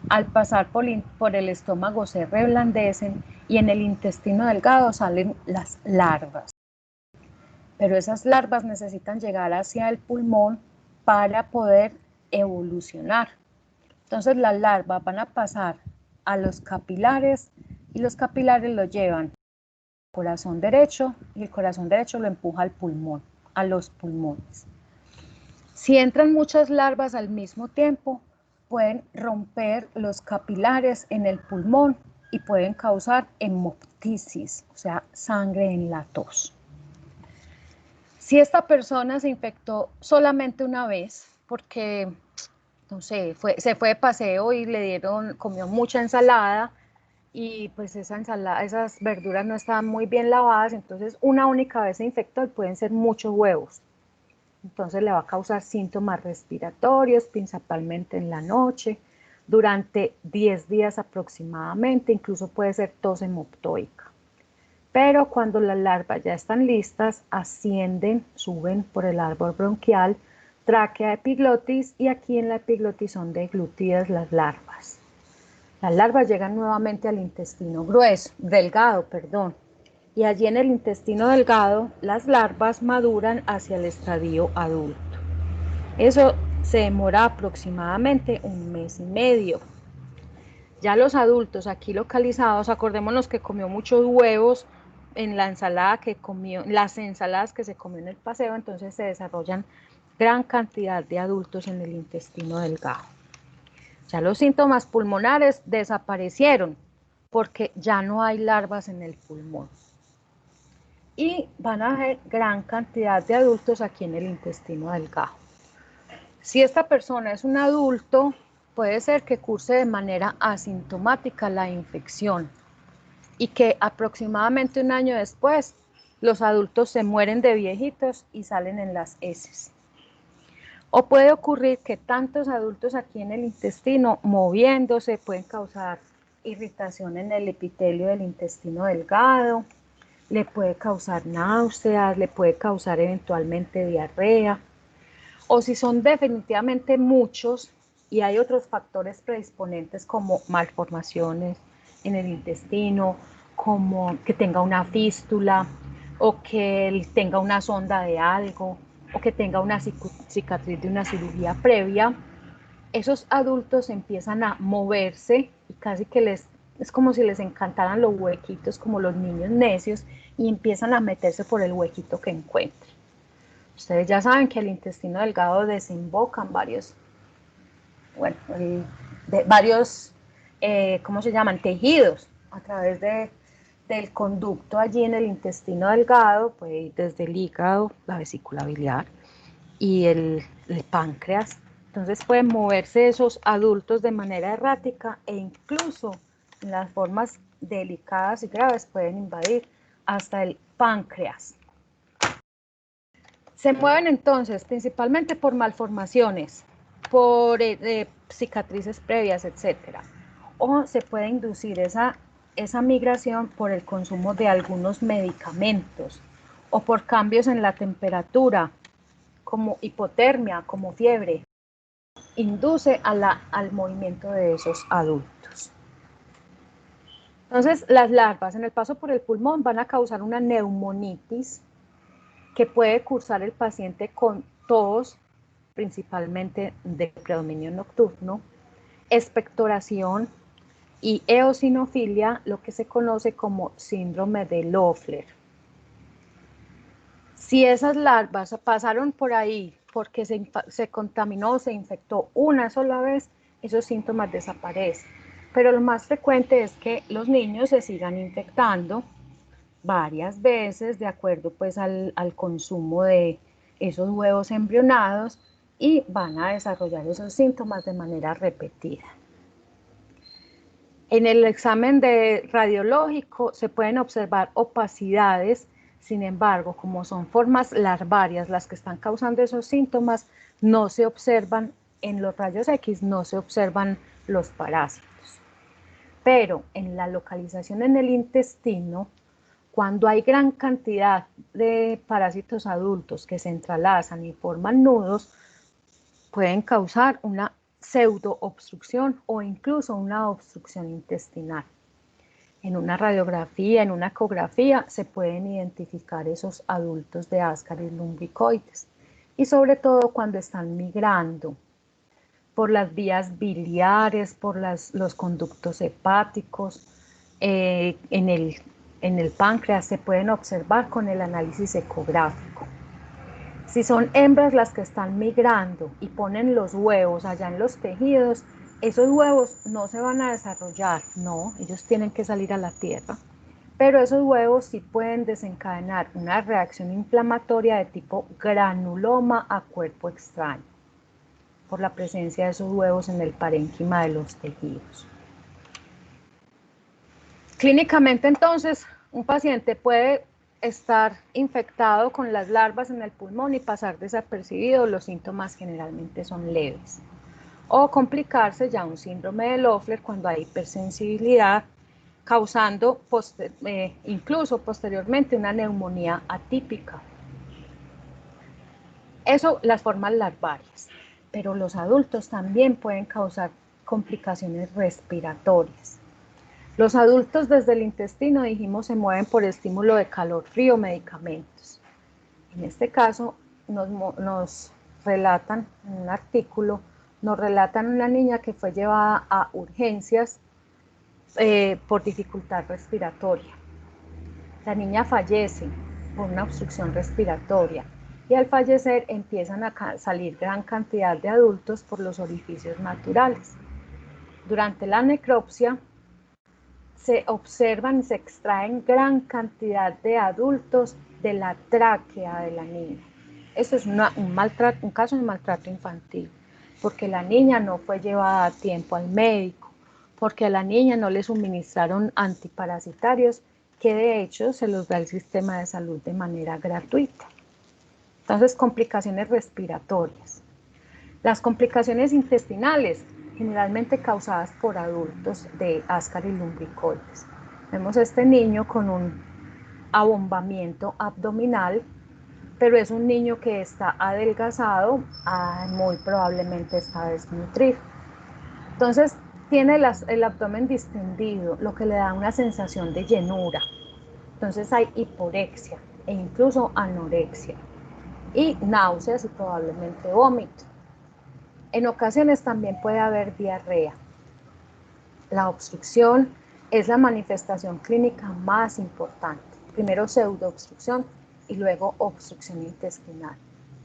al pasar por el estómago se reblandecen y en el intestino delgado salen las larvas. Pero esas larvas necesitan llegar hacia el pulmón para poder evolucionar. Entonces las larvas van a pasar a los capilares y los capilares lo llevan al corazón derecho y el corazón derecho lo empuja al pulmón, a los pulmones. Si entran muchas larvas al mismo tiempo, pueden romper los capilares en el pulmón y pueden causar hemoptisis, o sea, sangre en la tos. Si esta persona se infectó solamente una vez, porque, no sé, se fue de paseo y comió mucha ensalada, y pues esa ensalada, esas verduras no estaban muy bien lavadas, entonces una única vez se infectó y pueden ser muchos huevos. Entonces le va a causar síntomas respiratorios, principalmente en la noche, durante 10 días aproximadamente, incluso puede ser tos hemoptoica. Pero cuando las larvas ya están listas, ascienden, suben por el árbol bronquial, tráquea, epiglotis, y aquí en la epiglotis son deglutidas las larvas. Las larvas llegan nuevamente al intestino delgado, y allí en el intestino delgado las larvas maduran hacia el estadio adulto. Eso se demora aproximadamente un mes y medio. Ya los adultos aquí localizados, acordémonos que comió muchos huevos en la ensalada que comió, las ensaladas que se comió en el paseo, entonces se desarrollan gran cantidad de adultos en el intestino delgado. Ya los síntomas pulmonares desaparecieron porque ya no hay larvas en el pulmón. Y van a haber gran cantidad de adultos aquí en el intestino delgado. Si esta persona es un adulto, puede ser que curse de manera asintomática la infección y que aproximadamente un año después los adultos se mueren de viejitos y salen en las heces. O puede ocurrir que tantos adultos aquí en el intestino moviéndose pueden causar irritación en el epitelio del intestino delgado, le puede causar náuseas, le puede causar eventualmente diarrea. O si son definitivamente muchos y hay otros factores predisponentes como malformaciones en el intestino, como que tenga una fístula o que él tenga una sonda de algo o que tenga una cicatriz de una cirugía previa, esos adultos empiezan a moverse y casi que es como si les encantaran los huequitos, como los niños necios, y empiezan a meterse por el huequito que encuentren. Ustedes ya saben que el intestino delgado desemboca en ¿cómo se llaman? Tejidos a través del conducto allí en el intestino delgado, puede ir desde el hígado, la vesícula biliar y el páncreas. Entonces pueden moverse esos adultos de manera errática e incluso en las formas delicadas y graves pueden invadir hasta el páncreas. Se mueven entonces principalmente por malformaciones, por cicatrices previas, etc. O se puede inducir esa migración por el consumo de algunos medicamentos o por cambios en la temperatura, como hipotermia, como fiebre. Induce al movimiento de esos adultos. Entonces, las larvas en el paso por el pulmón van a causar una neumonitis que puede cursar el paciente con tos, principalmente de predominio nocturno, expectoración y eosinofilia, lo que se conoce como síndrome de Loeffler. Si esas larvas pasaron por ahí porque se contaminó, se infectó una sola vez, esos síntomas desaparecen. Pero lo más frecuente es que los niños se sigan infectando varias veces de acuerdo pues al consumo de esos huevos embrionados y van a desarrollar esos síntomas de manera repetida. En el examen radiológico se pueden observar opacidades, sin embargo, como son formas larvarias las que están causando esos síntomas, no se observan en los rayos X, no se observan los parásitos. Pero en la localización en el intestino, cuando hay gran cantidad de parásitos adultos que se entrelazan y forman nudos, pueden causar una pseudoobstrucción o incluso una obstrucción intestinal. En una radiografía, en una ecografía, se pueden identificar esos adultos de Ascaris lumbricoides y sobre todo cuando están migrando por las vías biliares, por los conductos hepáticos, en el páncreas se pueden observar con el análisis ecográfico. Si son hembras las que están migrando y ponen los huevos allá en los tejidos, Esos huevos no se van a desarrollar, no, ellos tienen que salir a la tierra, pero esos huevos sí pueden desencadenar una reacción inflamatoria de tipo granuloma a cuerpo extraño, por la presencia de esos huevos en el parénquima de los tejidos. Clínicamente, entonces, un paciente puede estar infectado con las larvas en el pulmón y pasar desapercibido. Los síntomas generalmente son leves. O complicarse ya un síndrome de Loeffler cuando hay hipersensibilidad, causando incluso posteriormente una neumonía atípica. Eso, las formas larvarias. Pero los adultos también pueden causar complicaciones respiratorias. Los adultos desde el intestino, dijimos, se mueven por estímulo de calor, frío, medicamentos. En este caso, nos relatan en un artículo, nos relatan una niña que fue llevada a urgencias por dificultad respiratoria. La niña fallece por una obstrucción respiratoria y al fallecer empiezan a salir gran cantidad de adultos por los orificios naturales. Durante la necropsia, se observan y se extraen gran cantidad de adultos de la tráquea de la niña. Eso es un caso de maltrato infantil, porque la niña no fue llevada a tiempo al médico, porque a la niña no le suministraron antiparasitarios, que de hecho se los da el sistema de salud de manera gratuita. Entonces, complicaciones respiratorias. Las complicaciones intestinales, generalmente causadas por adultos de Ascaris lumbricoides. Vemos a este niño con un abombamiento abdominal, pero es un niño que está adelgazado, muy probablemente está desnutrido. Entonces, tiene el abdomen distendido, lo que le da una sensación de llenura. Entonces hay hiporexia e incluso anorexia y náuseas y probablemente vómito. En ocasiones también puede haber diarrea. La obstrucción es la manifestación clínica más importante. Primero pseudoobstrucción y luego obstrucción intestinal.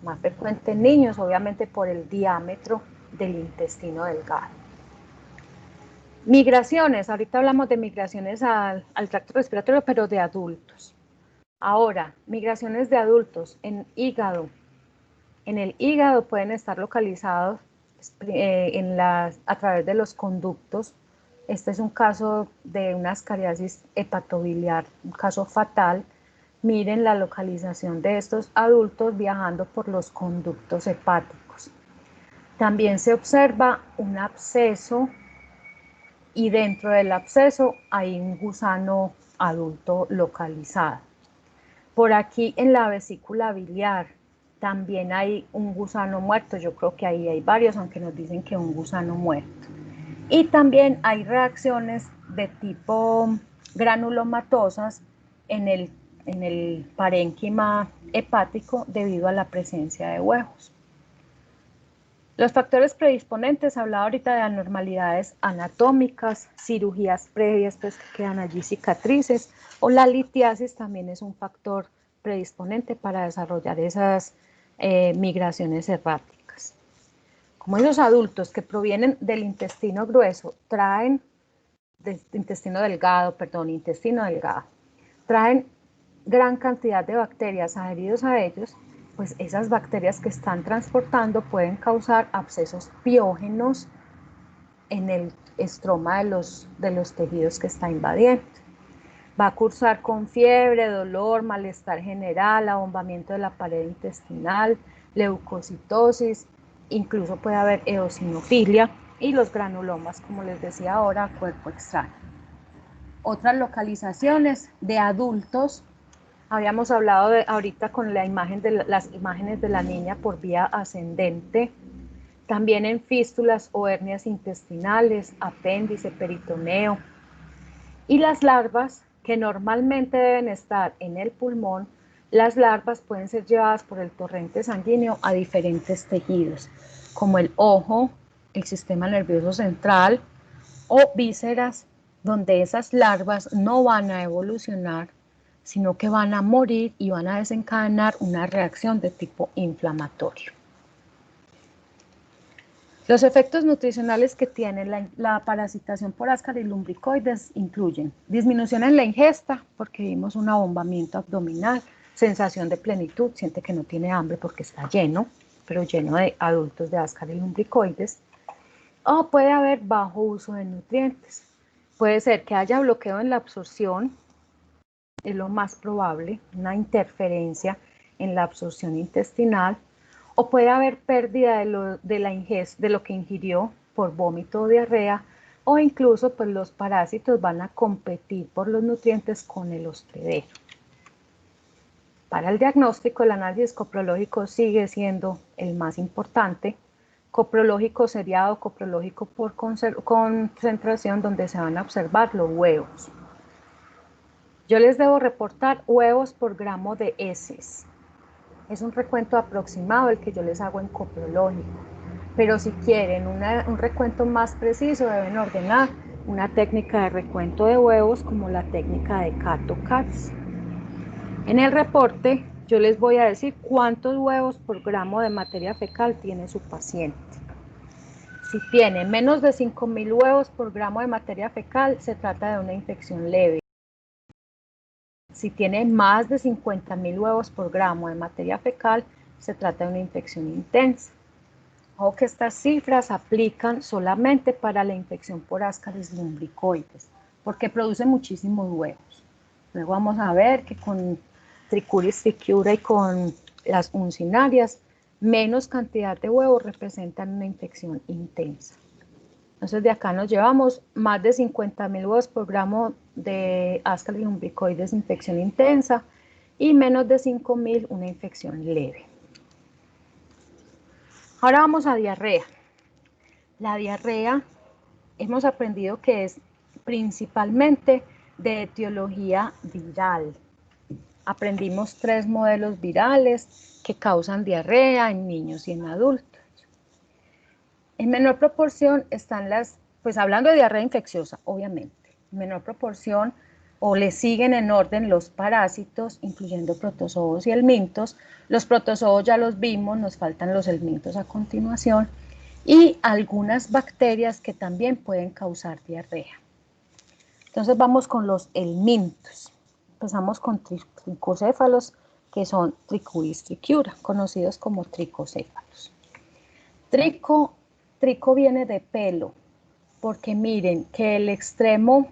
Más frecuente en niños, obviamente por el diámetro del intestino delgado. Migraciones, ahorita hablamos de migraciones al tracto respiratorio, pero de adultos. Ahora, migraciones de adultos en hígado. En el hígado pueden estar localizados a través de los conductos. Este es un caso de una ascariasis hepatobiliar, un caso fatal. Miren la localización de estos adultos viajando por los conductos hepáticos. También se observa un absceso y dentro del absceso hay un gusano adulto localizado. Por aquí en la vesícula biliar también hay un gusano muerto, yo creo que ahí hay varios, aunque nos dicen que un gusano muerto. Y también hay reacciones de tipo granulomatosas en el parénquima hepático debido a la presencia de huevos. Los factores predisponentes, hablaba ahorita de anormalidades anatómicas, cirugías previas, pues que quedan allí cicatrices, o la litiasis también es un factor predisponente para desarrollar esas migraciones erráticas. Como esos adultos que provienen del intestino grueso, intestino delgado, traen gran cantidad de bacterias adheridos a ellos, pues esas bacterias que están transportando pueden causar abscesos piógenos en el estroma de los tejidos que está invadiendo. Va a cursar con fiebre, dolor, malestar general, abombamiento de la pared intestinal, leucocitosis, incluso puede haber eosinofilia y los granulomas, como les decía ahora, cuerpo extraño. Otras localizaciones de adultos. Habíamos hablado ahorita con las imágenes de la niña por vía ascendente, también en fístulas o hernias intestinales, apéndice, peritoneo. Y las larvas, que normalmente deben estar en el pulmón, las larvas pueden ser llevadas por el torrente sanguíneo a diferentes tejidos, como el ojo, el sistema nervioso central o vísceras, donde esas larvas no van a evolucionar, sino que van a morir y van a desencadenar una reacción de tipo inflamatorio. Los efectos nutricionales que tiene la parasitación por Ascaris lumbricoides incluyen disminución en la ingesta, porque vimos un abombamiento abdominal, sensación de plenitud, siente que no tiene hambre porque está lleno, pero lleno de adultos de Ascaris lumbricoides, o puede haber bajo uso de nutrientes. Puede ser que haya bloqueo en la absorción, es lo más probable, una interferencia en la absorción intestinal, o puede haber pérdida de lo que ingirió por vómito o diarrea, o incluso pues los parásitos van a competir por los nutrientes con el hospedero. Para el diagnóstico, el análisis coprológico sigue siendo el más importante. Coprológico seriado, coprológico por concentración, donde se van a observar los huevos. Yo les debo reportar huevos por gramo de heces. Es un recuento aproximado el que yo les hago en coprológico, pero si quieren un recuento más preciso deben ordenar una técnica de recuento de huevos como la técnica de Cato-Katz. En el reporte yo les voy a decir cuántos huevos por gramo de materia fecal tiene su paciente. Si tiene menos de 5.000 huevos por gramo de materia fecal, se trata de una infección leve. Si tiene más de 50.000 huevos por gramo de materia fecal, se trata de una infección intensa. Ojo que estas cifras aplican solamente para la infección por Ascaris lumbricoides, porque produce muchísimos huevos. Luego vamos a ver que con Trichuris trichiura y con las uncinarias, menos cantidad de huevos representan una infección intensa. Entonces de acá nos llevamos más de 50.000 huevos por gramo de Ascaris lumbricoides, infección intensa, y menos de 5.000 una infección leve. Ahora vamos a diarrea. La diarrea hemos aprendido que es principalmente de etiología viral. Aprendimos 3 modelos virales que causan diarrea en niños y en adultos. En menor proporción están pues hablando de diarrea infecciosa, obviamente, en menor proporción o le siguen en orden los parásitos, incluyendo protozoos y helmintos. Los protozoos ya los vimos, nos faltan los helmintos a continuación, y algunas bacterias que también pueden causar diarrea. Entonces vamos con los helmintos. Empezamos con tricocéfalos, que son Trichuris trichiura, conocidos como tricocéfalos. Trico viene de pelo, porque miren que el extremo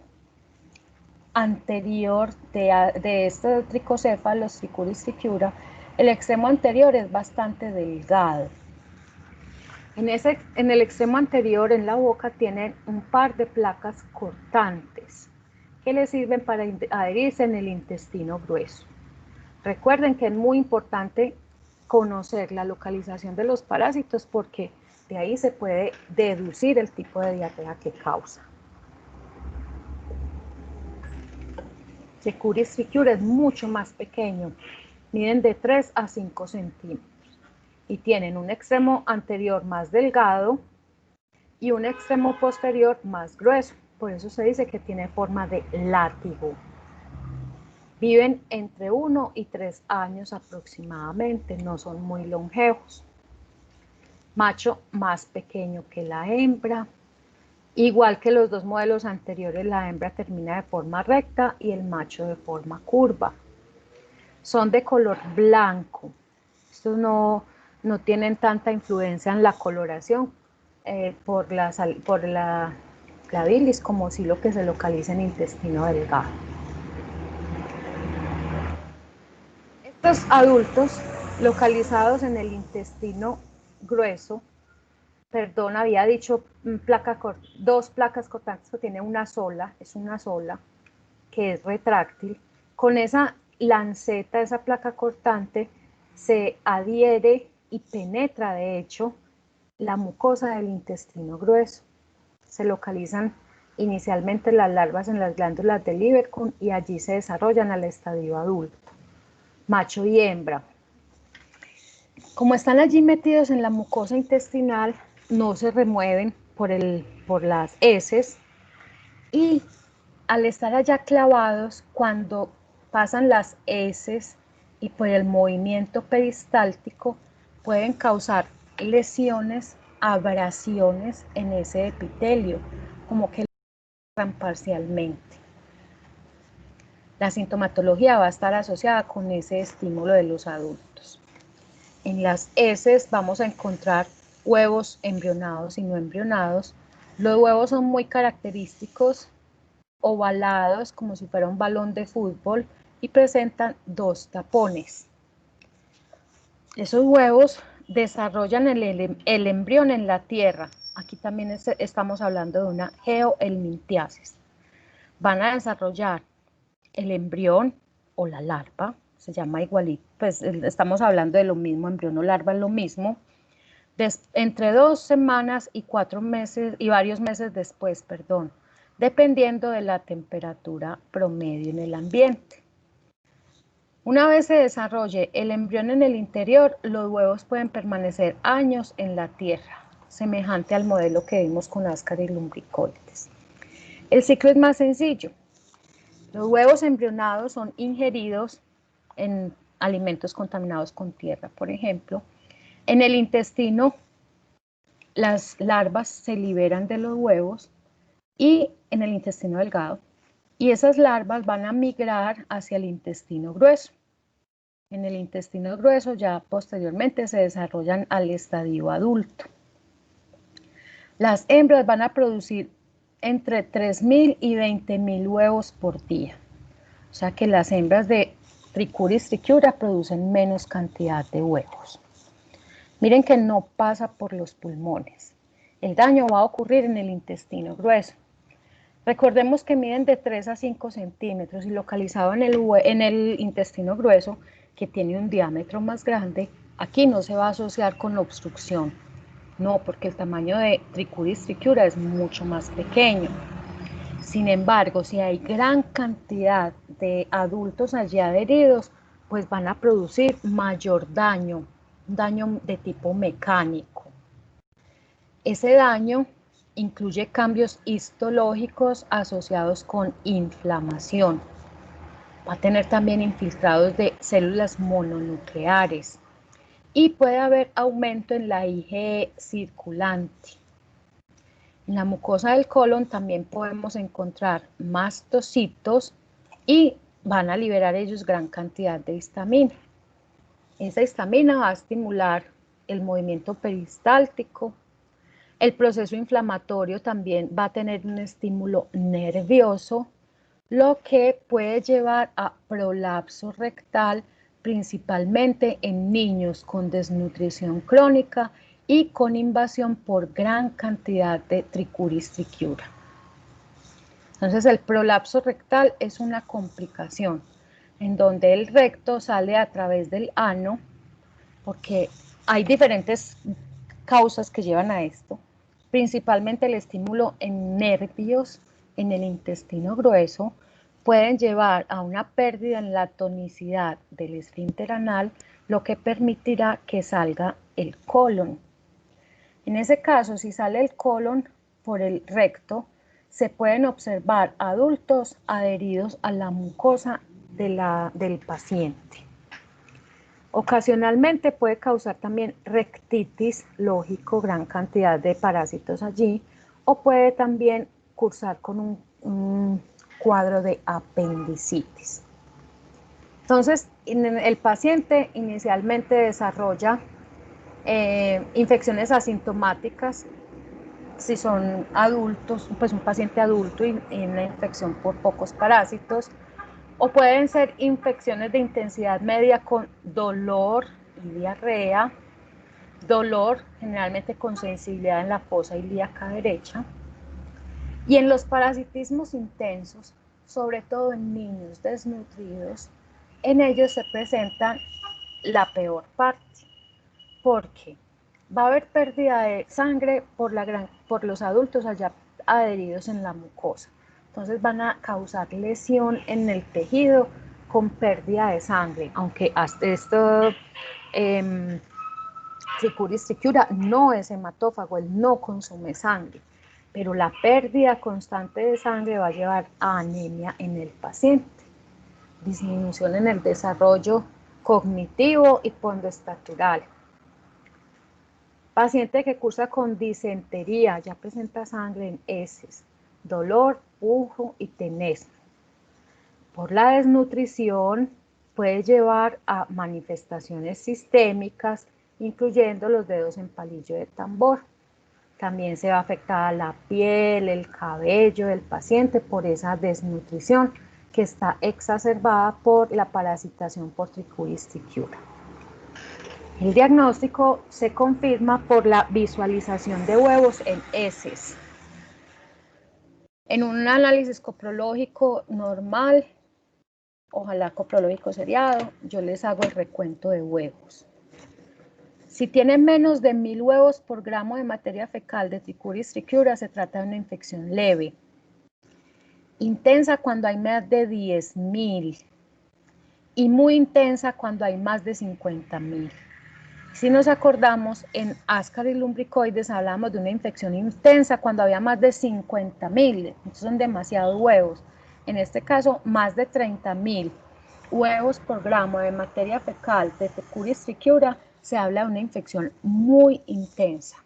anterior de estos tricocéfalos, Trichuris trichiura, el extremo anterior es bastante delgado. En el extremo anterior, en la boca, tienen un par de placas cortantes que les sirven para adherirse en el intestino grueso. Recuerden que es muy importante conocer la localización de los parásitos porque de ahí se puede deducir el tipo de diarrea que causa. Trichuris trichiura es mucho más pequeño, miden de 3 a 5 centímetros y tienen un extremo anterior más delgado y un extremo posterior más grueso. Por eso se dice que tiene forma de látigo. Viven entre 1 y 3 años aproximadamente, no son muy longevos. Macho más pequeño que la hembra. Igual que los 2 modelos anteriores, la hembra termina de forma recta y el macho de forma curva. Son de color blanco. Estos no tienen tanta influencia en la coloración por la bilis, como si lo que se localiza en intestino delgado. Estos adultos localizados en el intestino grueso, perdón, había dicho 2 placas cortantes, que tiene una sola, es una sola, que es retráctil. Con esa lanceta, esa placa cortante, se adhiere y penetra, de hecho, la mucosa del intestino grueso. Se localizan inicialmente las larvas en las glándulas del Lieberkühn y allí se desarrollan al estadio adulto, macho y hembra. Como están allí metidos en la mucosa intestinal, no se remueven por las heces, y al estar allá clavados, cuando pasan las heces y por el movimiento peristáltico, pueden causar lesiones abrasiones en ese epitelio, como que lo cierran parcialmente. La sintomatología va a estar asociada con ese estímulo de los adultos. En las heces vamos a encontrar huevos embrionados y no embrionados. Los huevos son muy característicos, ovalados como si fuera un balón de fútbol y presentan 2 tapones. Esos huevos desarrollan el embrión en la tierra. Aquí también estamos hablando de una geohelmintiasis. Van a desarrollar el embrión o la larva, se llama igualito, pues estamos hablando de lo mismo, embrión o larva es lo mismo, entre 2 semanas y 4 meses y varios meses después, perdón, dependiendo de la temperatura promedio en el ambiente. Una vez se desarrolle el embrión en el interior, los huevos pueden permanecer años en la tierra, semejante al modelo que vimos con Ascaris lumbricoides. El ciclo es más sencillo. Los huevos embrionados son ingeridos en alimentos contaminados con tierra, por ejemplo. En el intestino, las larvas se liberan de los huevos y en el intestino delgado, y esas larvas van a migrar hacia el intestino grueso. En el intestino grueso ya posteriormente se desarrollan al estadio adulto. Las hembras van a producir entre 3.000 y 20.000 huevos por día. O sea que las hembras de Trichuris trichiura producen menos cantidad de huevos. Miren que no pasa por los pulmones. El daño va a ocurrir en el intestino grueso. Recordemos que miden de 3 a 5 centímetros y localizado en el intestino grueso, que tiene un diámetro más grande, aquí no se va a asociar con la obstrucción. No, porque el tamaño de Trichuris trichiura es mucho más pequeño. Sin embargo, si hay gran cantidad de adultos allí adheridos, pues van a producir mayor daño, un daño de tipo mecánico. Ese daño incluye cambios histológicos asociados con inflamación. Va a tener también infiltrados de células mononucleares y puede haber aumento en la IgE circulante. En la mucosa del colon también podemos encontrar mastocitos y van a liberar ellos gran cantidad de histamina. Esa histamina va a estimular el movimiento peristáltico. El proceso inflamatorio también va a tener un estímulo nervioso, lo que puede llevar a prolapso rectal, principalmente en niños con desnutrición crónica y con invasión por gran cantidad de Trichuris trichiura. Entonces el prolapso rectal es una complicación en donde el recto sale a través del ano, porque hay diferentes causas que llevan a esto, principalmente el estímulo en nervios en el intestino grueso, pueden llevar a una pérdida en la tonicidad del esfínter anal, lo que permitirá que salga el colon. En ese caso, si sale el colon por el recto, se pueden observar adultos adheridos a la mucosa del paciente. Ocasionalmente puede causar también rectitis, lógico, gran cantidad de parásitos allí, o puede también cursar con un cuadro de apendicitis. Entonces, el paciente inicialmente desarrolla infecciones asintomáticas, si son adultos, pues un paciente adulto y una infección por pocos parásitos, o pueden ser infecciones de intensidad media con dolor y diarrea, dolor generalmente con sensibilidad en la fosa ilíaca derecha, y en los parasitismos intensos, sobre todo en niños desnutridos, en ellos se presenta la peor parte, porque va a haber pérdida de sangre por los adultos allá adheridos en la mucosa. Entonces van a causar lesión en el tejido con pérdida de sangre, aunque hasta esto Trichuris trichiura no es hematófago, él no consume sangre, pero la pérdida constante de sangre va a llevar a anemia en el paciente, disminución en el desarrollo cognitivo y pondoestatural. Paciente que cursa con disentería, ya presenta sangre en heces, dolor, pujo y tenesmo. Por la desnutrición puede llevar a manifestaciones sistémicas, incluyendo los dedos en palillo de tambor. También se va a afectar la piel, el cabello del paciente por esa desnutrición que está exacerbada por la parasitación por Trichuris trichiura. El diagnóstico se confirma por la visualización de huevos en heces. En un análisis coprológico normal, ojalá coprológico seriado, yo les hago el recuento de huevos. Si tienen menos de 1000 huevos por gramo de materia fecal de Trichuris trichiura, se trata de una infección leve. Intensa cuando hay más de 10.000 y muy intensa cuando hay más de 50.000. Si nos acordamos, en Ascaris lumbricoides hablamos de una infección intensa cuando había más de 50.000, son demasiados huevos. En este caso, más de 30.000 huevos por gramo de materia fecal de Trichuris trichiura, se habla de una infección muy intensa.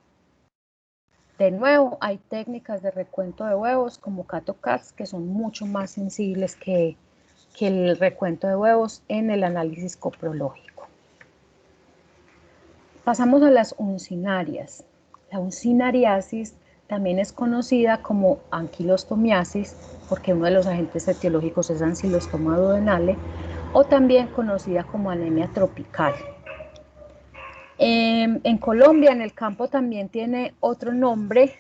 De nuevo, hay técnicas de recuento de huevos como CATO-CATS que son mucho más sensibles que el recuento de huevos en el análisis coprológico. Pasamos a las uncinarias. La uncinariasis también es conocida como anquilostomiasis, porque uno de los agentes etiológicos es ancilostoma duodenale, o también conocida como anemia tropical. En Colombia, en el campo, también tiene otro nombre,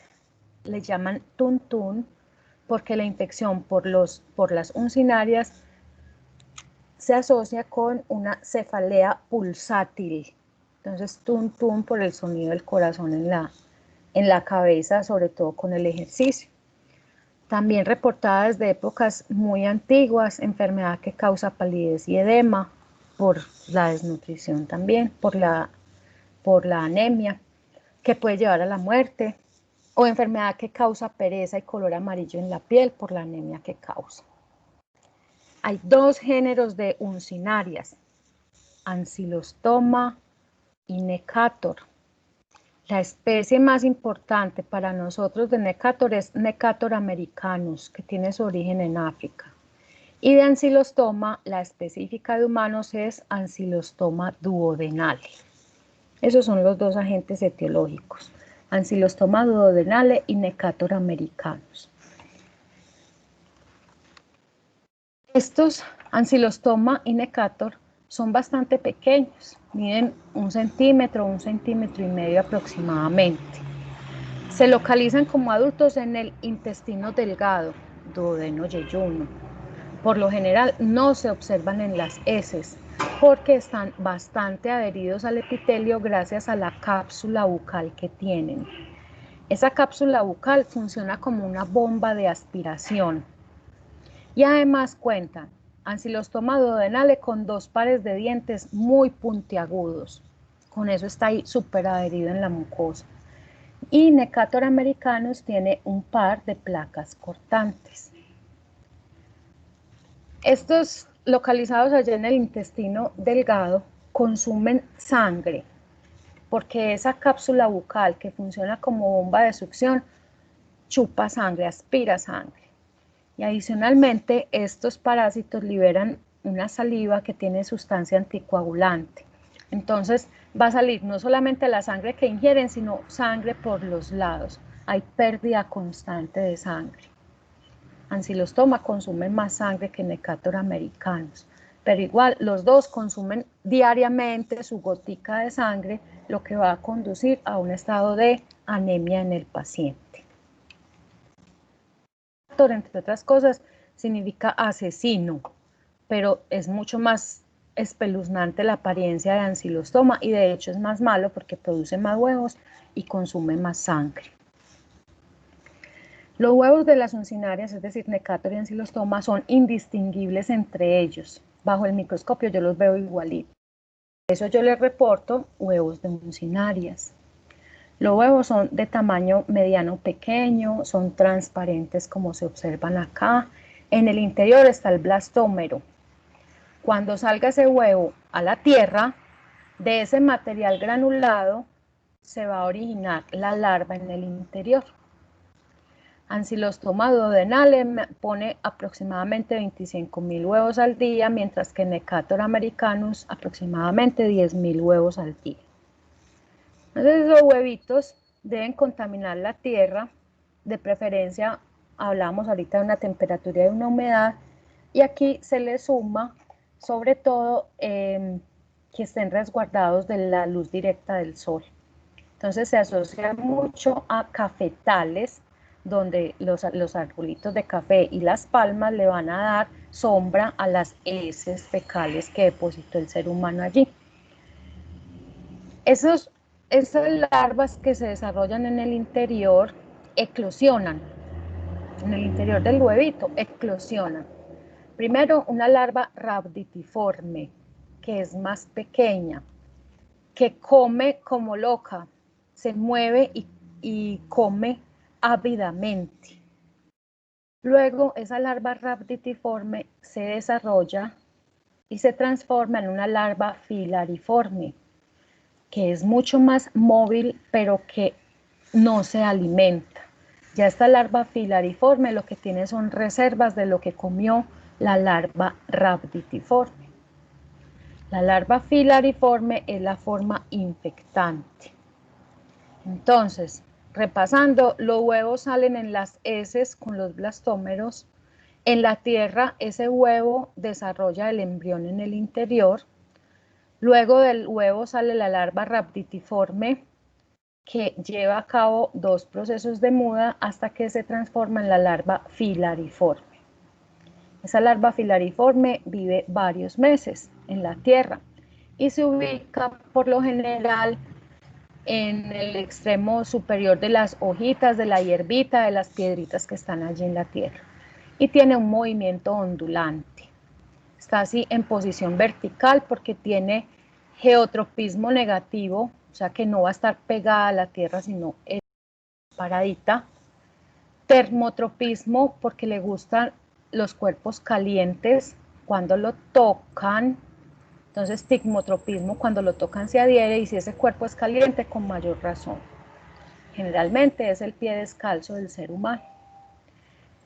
le llaman tuntún, porque la infección por las uncinarias se asocia con una cefalea pulsátil. Entonces, tuntún por el sonido del corazón en la cabeza, sobre todo con el ejercicio. También reportada desde épocas muy antiguas, enfermedad que causa palidez y edema, por la desnutrición también, por la anemia, que puede llevar a la muerte, o enfermedad que causa pereza y color amarillo en la piel por la anemia que causa. Hay dos géneros de uncinarias, Ancylostoma y Necator. La especie más importante para nosotros de Necator es Necator americanus, que tiene su origen en África. Y de Ancylostoma, la específica de humanos es Ancylostoma duodenale. Esos son los dos agentes etiológicos, Ancylostoma duodenale y Necator americanus. Estos Ancylostoma y Necator son bastante pequeños, miden 1 centímetro, 1,5 centímetros aproximadamente. Se localizan como adultos en el intestino delgado, duodeno yeyuno. Por lo general no se observan en las heces porque están bastante adheridos al epitelio gracias a la cápsula bucal que tienen. Esa cápsula bucal funciona como una bomba de aspiración. Y además cuentan Ancylostoma duodenale con 2 pares de dientes muy puntiagudos. Con eso está ahí súper adherido en la mucosa. Y Necator americanus tiene un par de placas cortantes. Estos localizados allá en el intestino delgado consumen sangre porque esa cápsula bucal que funciona como bomba de succión chupa sangre, aspira sangre. Y adicionalmente, estos parásitos liberan una saliva que tiene sustancia anticoagulante. Entonces, va a salir no solamente la sangre que ingieren, sino sangre por los lados. Hay pérdida constante de sangre. Ancylostoma consumen más sangre que Necator americanus, pero igual los dos consumen diariamente su gotica de sangre, lo que va a conducir a un estado de anemia en el paciente. Entre otras cosas, significa asesino, pero es mucho más espeluznante la apariencia de Ancylostoma y de hecho es más malo porque produce más huevos y consume más sangre. Los huevos de las uncinarias, es decir, Necator y Ancylostoma, son indistinguibles entre ellos. Bajo el microscopio yo los veo igualitos. Por eso yo les reporto huevos de uncinarias. Los huevos son de tamaño mediano pequeño, son transparentes como se observan acá. En el interior está el blastómero. Cuando salga ese huevo a la tierra, de ese material granulado se va a originar la larva en el interior. Ancylostoma duodenale pone aproximadamente 25.000 huevos al día, mientras que Necator americanus aproximadamente 10.000 huevos al día. Entonces esos huevitos deben contaminar la tierra, de preferencia, hablamos ahorita de una temperatura y una humedad, y aquí se le suma sobre todo que estén resguardados de la luz directa del sol. Entonces se asocia mucho a cafetales, donde los arbolitos de café y las palmas le van a dar sombra a las heces fecales que depositó el ser humano allí. Esas larvas que se desarrollan en el interior eclosionan, en el interior del huevito eclosionan. Primero, una larva rhabditiforme, que es más pequeña, que come como loca, se mueve y come ávidamente. Luego, esa larva rhabditiforme se desarrolla y se transforma en una larva filariforme, que es mucho más móvil, pero que no se alimenta. Ya esta larva filariforme lo que tiene son reservas de lo que comió la larva rhabditiforme. La larva filariforme es la forma infectante. Entonces, repasando, los huevos salen en las heces con los blastómeros. En la tierra, ese huevo desarrolla el embrión en el interior. Luego del huevo sale la larva rhabditiforme, que lleva a cabo 2 procesos de muda hasta que se transforma en la larva filariforme. Esa larva filariforme vive varios meses en la tierra y se ubica por lo general en el extremo superior de las hojitas, de la hierbita, de las piedritas que están allí en la tierra. Y tiene un movimiento ondulante. Está así en posición vertical porque tiene geotropismo negativo, o sea que no va a estar pegada a la tierra, sino paradita. Termotropismo porque le gustan los cuerpos calientes cuando lo tocan. Entonces, tigmotropismo, cuando lo tocan se adhiere, y si ese cuerpo es caliente, con mayor razón. Generalmente es el pie descalzo del ser humano.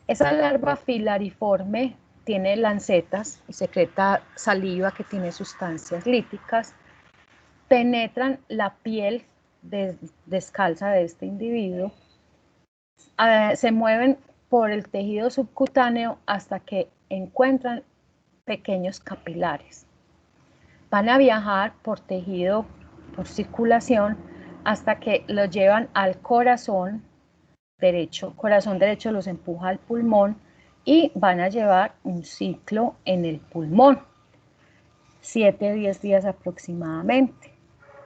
Esa larva filariforme tiene lancetas y secreta saliva que tiene sustancias líticas. Penetran la piel descalza de este individuo, se mueven por el tejido subcutáneo hasta que encuentran pequeños capilares. Van a viajar por tejido, por circulación, hasta que los llevan al corazón derecho. Corazón derecho los empuja al pulmón y van a llevar un ciclo en el pulmón, 7 a 10 días aproximadamente.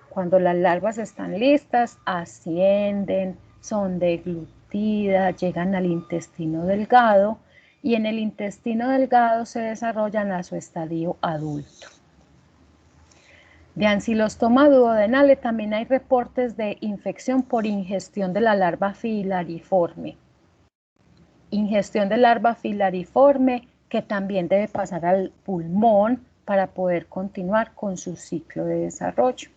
Cuando las larvas están listas, ascienden, son deglutidas, llegan al intestino delgado y en el intestino delgado se desarrollan a su estadio adulto. De Ancylostoma duodenale también hay reportes de infección por ingestión de la larva filariforme. Ingestión de larva filariforme que también debe pasar al pulmón para poder continuar con su ciclo de desarrollo.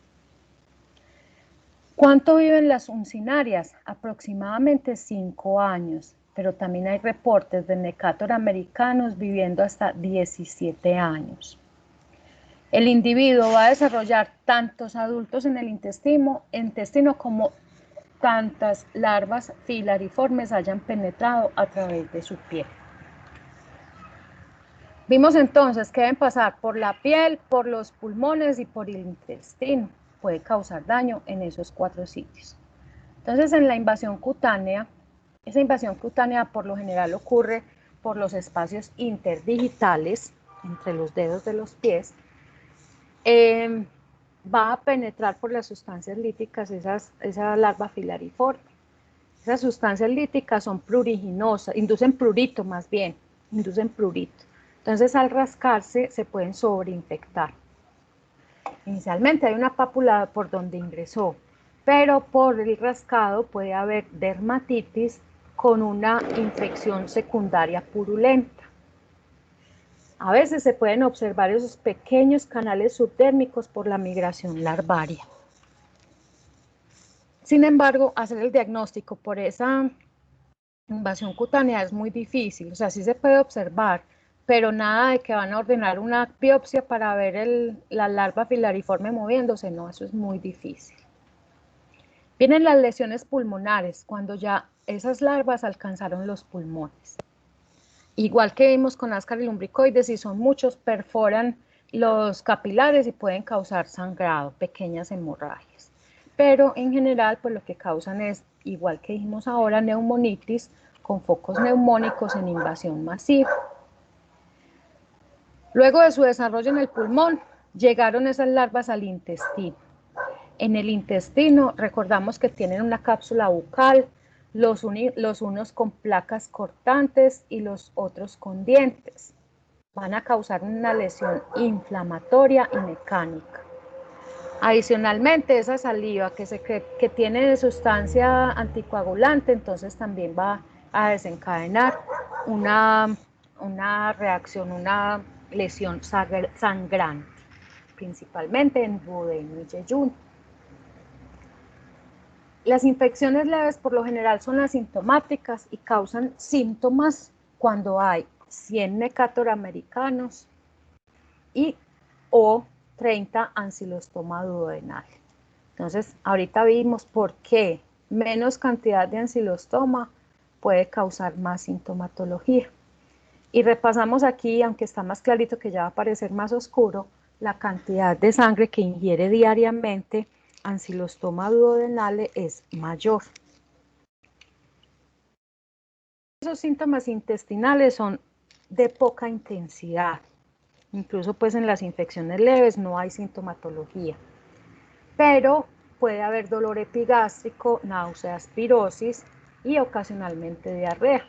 ¿Cuánto viven las uncinarias? Aproximadamente 5 años, pero también hay reportes de Necator americanos viviendo hasta 17 años. El individuo va a desarrollar tantos adultos en el intestino como tantas larvas filariformes hayan penetrado a través de su piel. Vimos entonces que deben pasar por la piel, por los pulmones y por el intestino. Puede causar daño en esos 4 sitios. Entonces, en la invasión cutánea, esa invasión cutánea por lo general ocurre por los espacios interdigitales, entre los dedos de los pies. Va a penetrar por las sustancias líticas esa larva filariforme. Esas sustancias líticas son pruriginosas, inducen prurito más bien, inducen prurito. Entonces, al rascarse se pueden sobreinfectar. Inicialmente hay una pápula por donde ingresó, pero por el rascado puede haber dermatitis con una infección secundaria purulenta. A veces se pueden observar esos pequeños canales subdérmicos por la migración larvaria. Sin embargo, hacer el diagnóstico por esa invasión cutánea es muy difícil, o sea, sí se puede observar, pero nada de que van a ordenar una biopsia para ver la larva filariforme moviéndose, no, eso es muy difícil. Vienen las lesiones pulmonares, cuando ya esas larvas alcanzaron los pulmones. Igual que vimos con Ascaris lumbricoides, si son muchos, perforan los capilares y pueden causar sangrado, pequeñas hemorragias. Pero en general, pues lo que causan es, igual que dijimos ahora, neumonitis con focos neumónicos en invasión masiva. Luego de su desarrollo en el pulmón, llegaron esas larvas al intestino. En el intestino, recordamos que tienen una cápsula bucal, los unos con placas cortantes y los otros con dientes. Van a causar una lesión inflamatoria y mecánica. Adicionalmente, esa saliva que se cree que tiene de sustancia anticoagulante, entonces también va a desencadenar una reacción, una lesión sangrante, principalmente en duodeno y yeyuno. Las infecciones leves por lo general son asintomáticas y causan síntomas cuando hay 100 Necator americanos y o 30 ancilostoma duodenal. Entonces, ahorita vimos por qué menos cantidad de ancilostoma puede causar más sintomatología. Y repasamos aquí, aunque está más clarito que ya va a parecer más oscuro, la cantidad de sangre que ingiere diariamente ancilostoma duodenale es mayor. Esos síntomas intestinales son de poca intensidad. Incluso pues en las infecciones leves no hay sintomatología. Pero puede haber dolor epigástrico, náuseas, pirosis y ocasionalmente diarrea.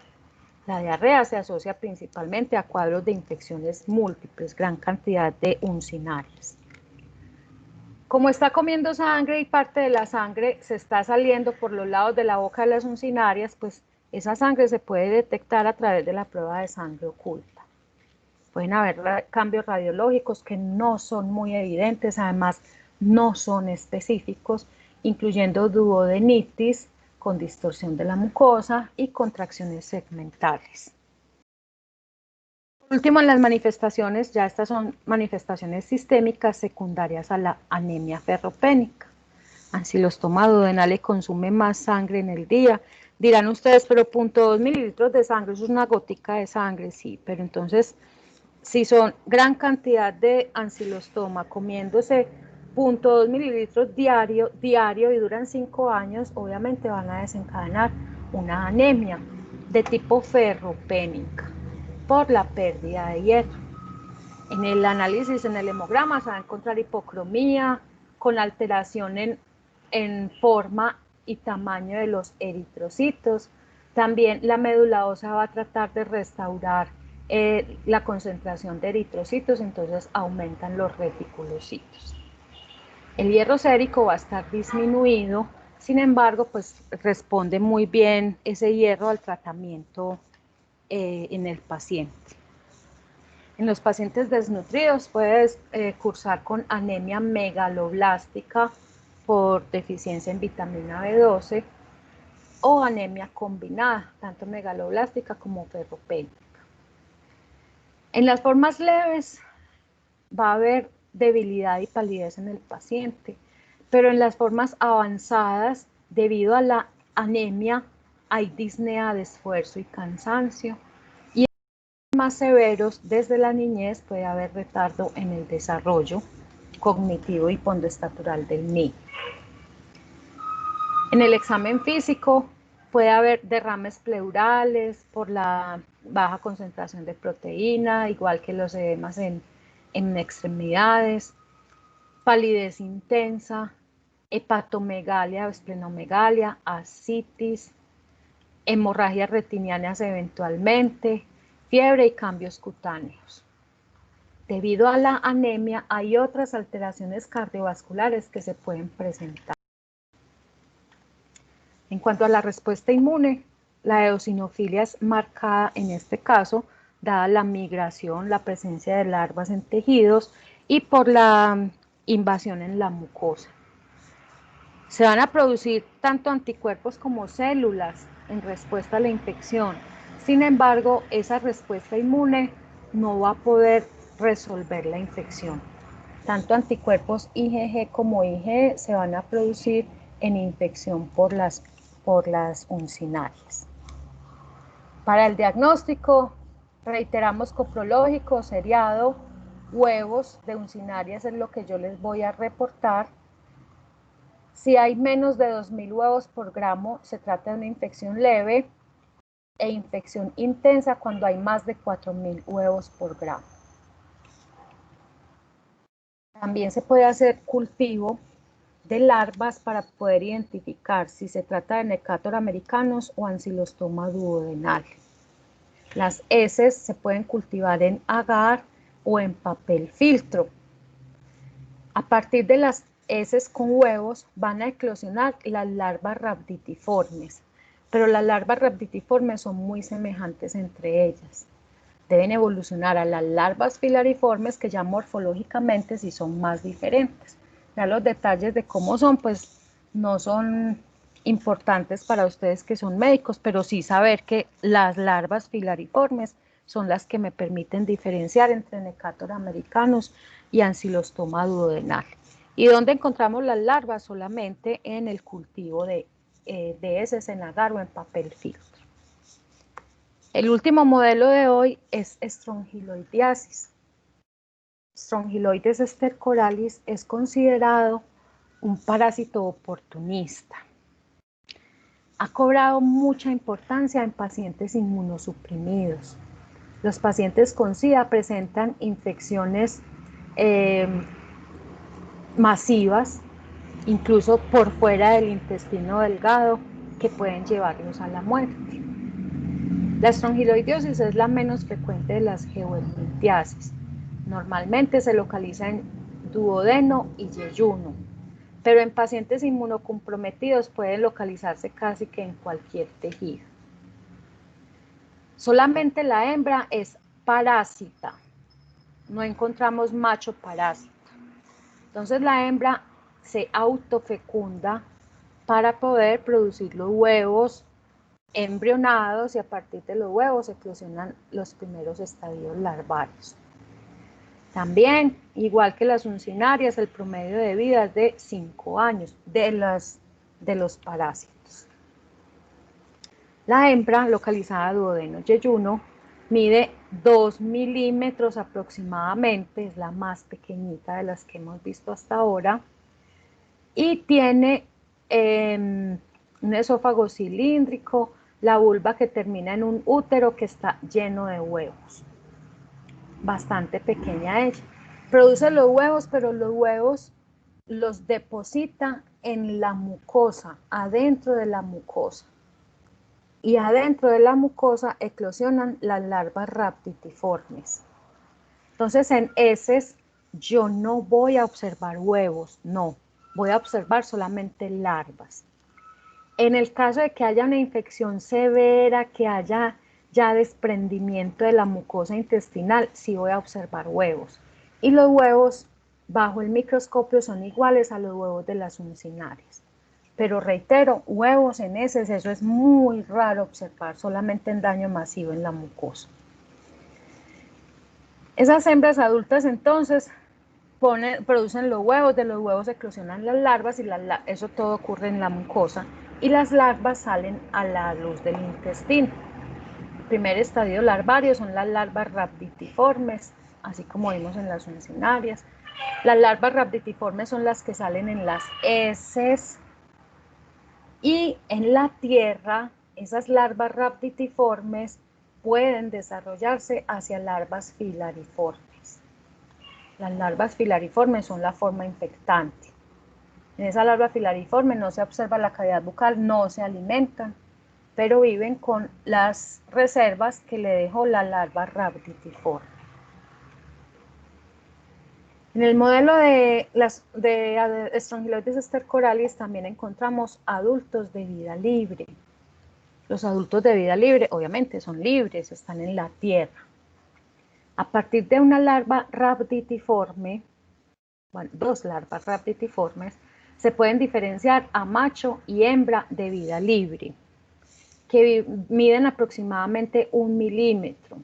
La diarrea se asocia principalmente a cuadros de infecciones múltiples, gran cantidad de uncinarias. Como está comiendo sangre y parte de la sangre se está saliendo por los lados de la boca de las uncinarias, pues esa sangre se puede detectar a través de la prueba de sangre oculta. Pueden haber cambios radiológicos que no son muy evidentes, además no son específicos, incluyendo duodenitis con distorsión de la mucosa y contracciones segmentales. Por último, en las manifestaciones, ya estas son manifestaciones sistémicas secundarias a la anemia ferropénica. Ancilostoma duodenale consume más sangre en el día. Dirán ustedes, pero 0.2 mililitros de sangre, eso es una gotica de sangre, sí, pero entonces, si son gran cantidad de ancilostoma comiéndose 0.2 mililitros diario y duran 5 años, obviamente van a desencadenar una anemia de tipo ferropénica por la pérdida de hierro. En el análisis, en el hemograma, se va a encontrar hipocromía con alteración en forma y tamaño de los eritrocitos. También la médula ósea va a tratar de restaurar la concentración de eritrocitos, entonces aumentan los reticulocitos. El hierro sérico va a estar disminuido, sin embargo, pues responde muy bien ese hierro al tratamiento en el paciente. En los pacientes desnutridos puede cursar con anemia megaloblástica por deficiencia en vitamina B12 o anemia combinada, tanto megaloblástica como ferropénica. En las formas leves va a haber debilidad y palidez en el paciente, pero en las formas avanzadas, debido a la anemia, hay disnea de esfuerzo y cansancio. Y en más severos, desde la niñez, puede haber retardo en el desarrollo cognitivo y pondoestatural del niño. En el examen físico puede haber derrames pleurales por la baja concentración de proteína, igual que los edemas en extremidades, palidez intensa, hepatomegalia o esplenomegalia, ascitis, hemorragias retinianas eventualmente, fiebre y cambios cutáneos. Debido a la anemia, hay otras alteraciones cardiovasculares que se pueden presentar. En cuanto a la respuesta inmune, la eosinofilia es marcada en este caso, dada la migración, la presencia de larvas en tejidos y por la invasión en la mucosa. Se van a producir tanto anticuerpos como células en respuesta a la infección. Sin embargo, esa respuesta inmune no va a poder resolver la infección. Tanto anticuerpos IgG como IgE se van a producir en infección por las uncinarias. Para el diagnóstico, reiteramos coprológico, seriado, huevos de uncinarias es lo que yo les voy a reportar. Si hay menos de 2.000 huevos por gramo, se trata de una infección leve e infección intensa cuando hay más de 4.000 huevos por gramo. También se puede hacer cultivo de larvas para poder identificar si se trata de Necator americanus o Ancylostoma duodenale. Las heces se pueden cultivar en agar o en papel filtro. A partir de las heces con huevos van a eclosionar las larvas rhabditiformes, pero las larvas rhabditiformes son muy semejantes entre ellas. Deben evolucionar a las larvas filariformes, que ya morfológicamente sí son más diferentes. Ya los detalles de cómo son, pues no son importantes para ustedes que son médicos, pero sí saber que las larvas filariformes son las que me permiten diferenciar entre Necator americanus y Ancylostoma duodenale. ¿Y dónde encontramos las larvas? Solamente en el cultivo de heces en agar o en papel filtro. El último modelo de hoy es Strongyloidiasis. Strongyloides stercoralis es considerado un parásito oportunista. Ha cobrado mucha importancia en pacientes inmunosuprimidos. Los pacientes con SIDA presentan infecciones masivas, incluso por fuera del intestino delgado, que pueden llevarlos a la muerte. La estrongiloidosis es la menos frecuente de las geohelminthiasis. Normalmente se localiza en duodeno y yeyuno, pero en pacientes inmunocomprometidos pueden localizarse casi que en cualquier tejido. Solamente la hembra es parásita, no encontramos macho parásito. Entonces la hembra se autofecunda para poder producir los huevos embrionados, y a partir de los huevos eclosionan los primeros estadios larvarios. También, igual que las uncinarias, el promedio de vida es de 5 años de los parásitos. La hembra, localizada duodeno yeyuno, mide 2 milímetros aproximadamente, es la más pequeñita de las que hemos visto hasta ahora, y tiene un esófago cilíndrico, la vulva que termina en un útero que está lleno de huevos. Bastante pequeña ella. Produce los huevos, pero los huevos los deposita en la mucosa, adentro de la mucosa. Y adentro de la mucosa eclosionan las larvas rhabditiformes. Entonces en heces yo no voy a observar huevos, no, voy a observar solamente larvas. En el caso de que haya una infección severa, que haya ya desprendimiento de la mucosa intestinal, sí voy a observar huevos. Y los huevos bajo el microscopio son iguales a los huevos de las uncinarias. Pero reitero, huevos en heces, eso es muy raro observar, solamente en daño masivo en la mucosa. Esas hembras adultas entonces producen los huevos, de los huevos eclosionan las larvas y eso todo ocurre en la mucosa, y las larvas salen a la luz del intestino. El primer estadio larvario son las larvas rhabditiformes, así como vimos en las uncinarias. Las larvas rhabditiformes son las que salen en las heces, y en la tierra esas larvas rhabditiformes pueden desarrollarse hacia larvas filariformes. Las larvas filariformes son la forma infectante. En esa larva filariforme no se observa la cavidad bucal, no se alimentan, pero viven con las reservas que le dejó la larva rhabditiforme. En el modelo de Strongyloides stercoralis también encontramos adultos de vida libre. Los adultos de vida libre, obviamente, son libres, están en la tierra. A partir de una larva rhabditiforme, bueno, dos larvas rhabditiformes, Se pueden diferenciar a macho y hembra de vida libre, que miden aproximadamente 1 milímetro.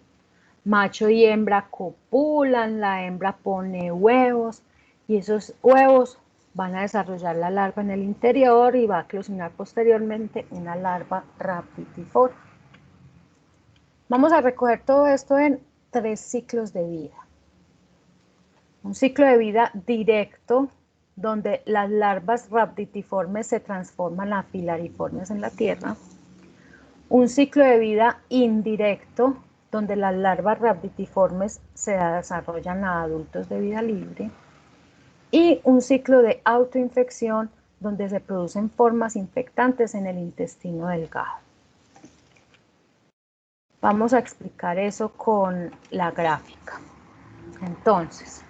Macho y hembra copulan, la hembra pone huevos y esos huevos van a desarrollar la larva en el interior y va a eclosionar posteriormente una larva rhabditiforme. Vamos a recoger todo esto en 3 ciclos de vida. Un ciclo de vida directo, donde las larvas rhabditiformes se transforman a filariformes en la tierra. Un ciclo de vida indirecto, donde las larvas rhabditiformes se desarrollan a adultos de vida libre. Y un ciclo de autoinfección, donde se producen formas infectantes en el intestino delgado. Vamos a explicar eso con la gráfica. Entonces,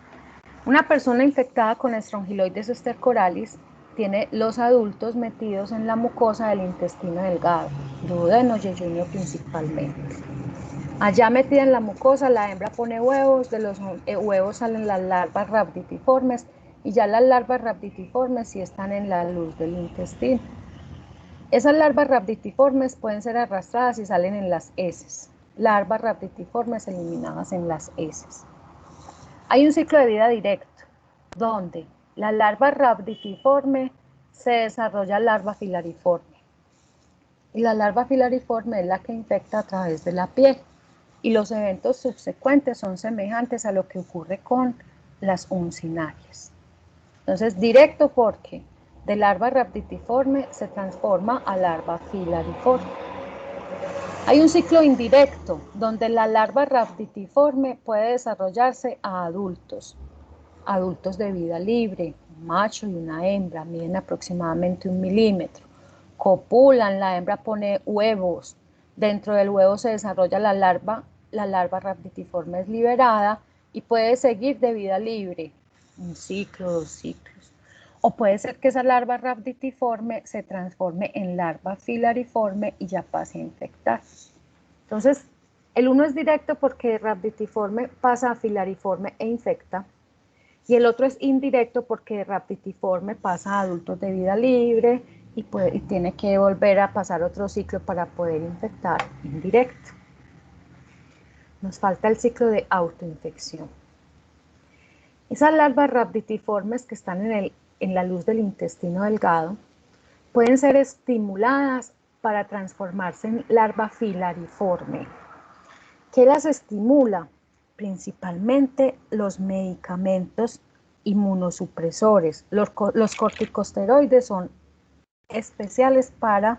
una persona infectada con Strongyloides stercoralis tiene los adultos metidos en la mucosa del intestino delgado, duodeno, yeyunio principalmente. Allá metida en la mucosa, la hembra pone huevos, de los huevos salen las larvas rhabditiformes y ya las larvas rhabditiformes sí están en la luz del intestino. Esas larvas rhabditiformes pueden ser arrastradas y salen en las heces. Larvas rhabditiformes eliminadas en las heces. Hay un ciclo de vida directo, donde la larva rhabditiforme se desarrolla larva filariforme. Y la larva filariforme es la que infecta a través de la piel. Y los eventos subsecuentes son semejantes a lo que ocurre con las uncinarias. Entonces, directo porque de larva rhabditiforme se transforma a larva filariforme. Hay un ciclo indirecto donde la larva rhabditiforme puede desarrollarse a adultos de vida libre, un macho y una hembra, miden aproximadamente 1 milímetro. Copulan, la hembra pone huevos, dentro del huevo se desarrolla la larva rhabditiforme es liberada y puede seguir de vida libre, un ciclo, 2 ciclos. O puede ser que esa larva rhabditiforme se transforme en larva filariforme y ya pase a infectar. Entonces, el uno es directo porque rhabditiforme pasa a filariforme e infecta, y el otro es indirecto porque rhabditiforme pasa a adultos de vida libre y tiene que volver a pasar otro ciclo para poder infectar indirecto. Nos falta el ciclo de autoinfección. Esas larvas rhabditiformes que están en la luz del intestino delgado pueden ser estimuladas para transformarse en larva filariforme. ¿Qué las estimula? Principalmente los medicamentos inmunosupresores. Los corticosteroides son especiales para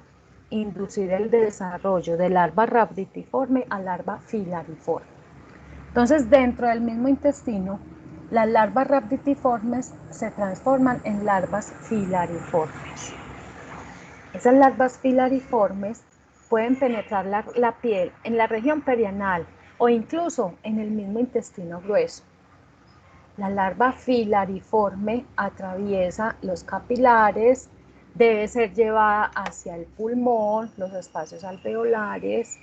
inducir el desarrollo de larva rhabditiforme a larva filariforme. Entonces, dentro del mismo intestino, las larvas rhabditiformes se transforman en larvas filariformes. Esas larvas filariformes pueden penetrar la piel en la región perianal o incluso en el mismo intestino grueso. La larva filariforme atraviesa los capilares, debe ser llevada hacia el pulmón, los espacios alveolares,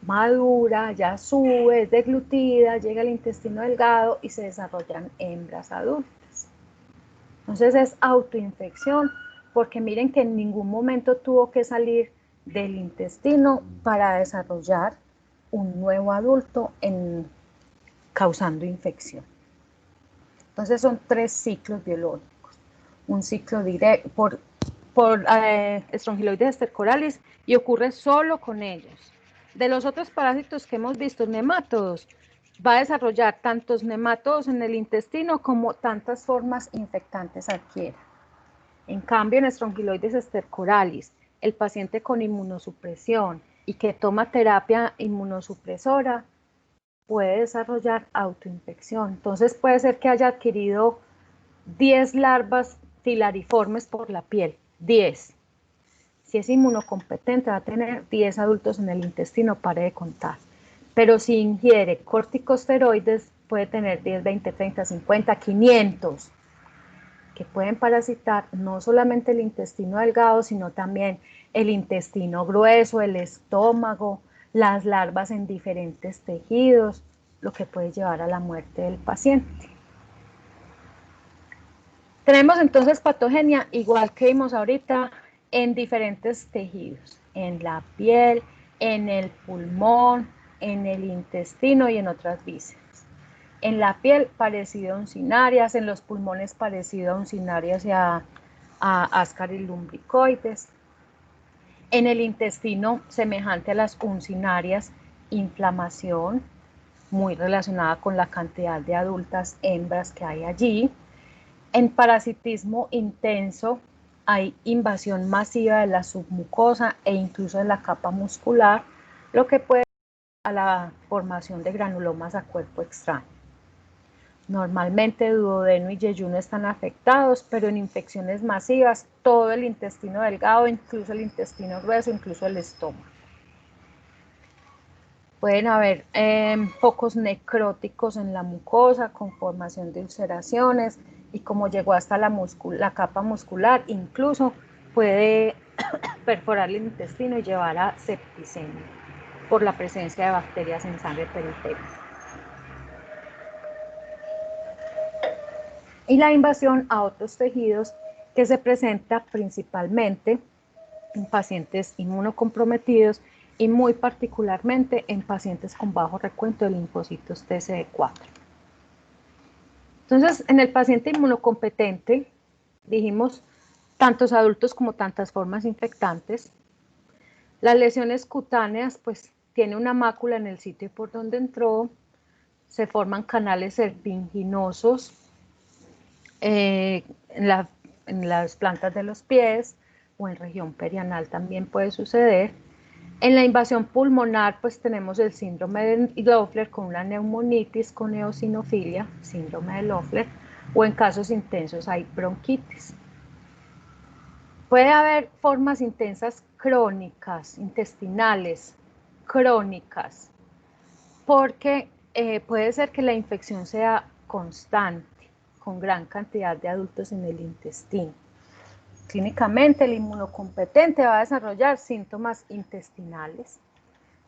madura, ya sube, es deglutida, llega al intestino delgado y se desarrollan hembras adultas. Entonces es autoinfección, porque miren que en ningún momento tuvo que salir del intestino para desarrollar un nuevo adulto causando infección. Entonces son 3 ciclos biológicos. Un ciclo directo por Strongyloides stercoralis y ocurre solo con ellos. De los otros parásitos que hemos visto, nemátodos, va a desarrollar tantos nemátodos en el intestino como tantas formas infectantes adquiera. En cambio, en Strongyloides stercoralis, el paciente con inmunosupresión y que toma terapia inmunosupresora puede desarrollar autoinfección. Entonces puede ser que haya adquirido 10 larvas filariformes por la piel, 10. Si es inmunocompetente va a tener 10 adultos en el intestino, pare de contar. Pero si ingiere corticosteroides puede tener 10, 20, 30, 50, 500, que pueden parasitar no solamente el intestino delgado, sino también el intestino grueso, el estómago, las larvas en diferentes tejidos, lo que puede llevar a la muerte del paciente. Tenemos entonces patogenia, igual que vimos ahorita, en diferentes tejidos, en la piel, en el pulmón, en el intestino y en otras vísceras. En la piel parecido a uncinarias, en los pulmones parecido a uncinarias y a Ascaris lumbricoides. En el intestino semejante a las uncinarias, inflamación, muy relacionada con la cantidad de adultas hembras que hay allí. En parasitismo intenso hay invasión masiva de la submucosa e incluso de la capa muscular, lo que puede llevar a la formación de granulomas a cuerpo extraño. Normalmente duodeno y yeyuno están afectados, pero en infecciones masivas todo el intestino delgado, incluso el intestino grueso, incluso el estómago. Pueden haber focos necróticos en la mucosa con formación de ulceraciones y como llegó hasta la capa muscular, incluso puede perforar el intestino y llevar a septicemia por la presencia de bacterias en sangre periférica. Y la invasión a otros tejidos que se presenta principalmente en pacientes inmunocomprometidos y muy particularmente en pacientes con bajo recuento de linfocitos TCD4. Entonces, en el paciente inmunocompetente, dijimos tantos adultos como tantas formas infectantes. Las lesiones cutáneas, pues tiene una mácula en el sitio por donde entró, se forman canales serpinginosos en las plantas de los pies o en región perianal también puede suceder. En la invasión pulmonar, pues tenemos el síndrome de Loeffler con una neumonitis con eosinofilia, síndrome de Loeffler, o en casos intensos hay bronquitis. Puede haber formas intensas crónicas, intestinales, crónicas, porque puede ser que la infección sea constante, con gran cantidad de adultos en el intestino. Clínicamente, el inmunocompetente va a desarrollar síntomas intestinales,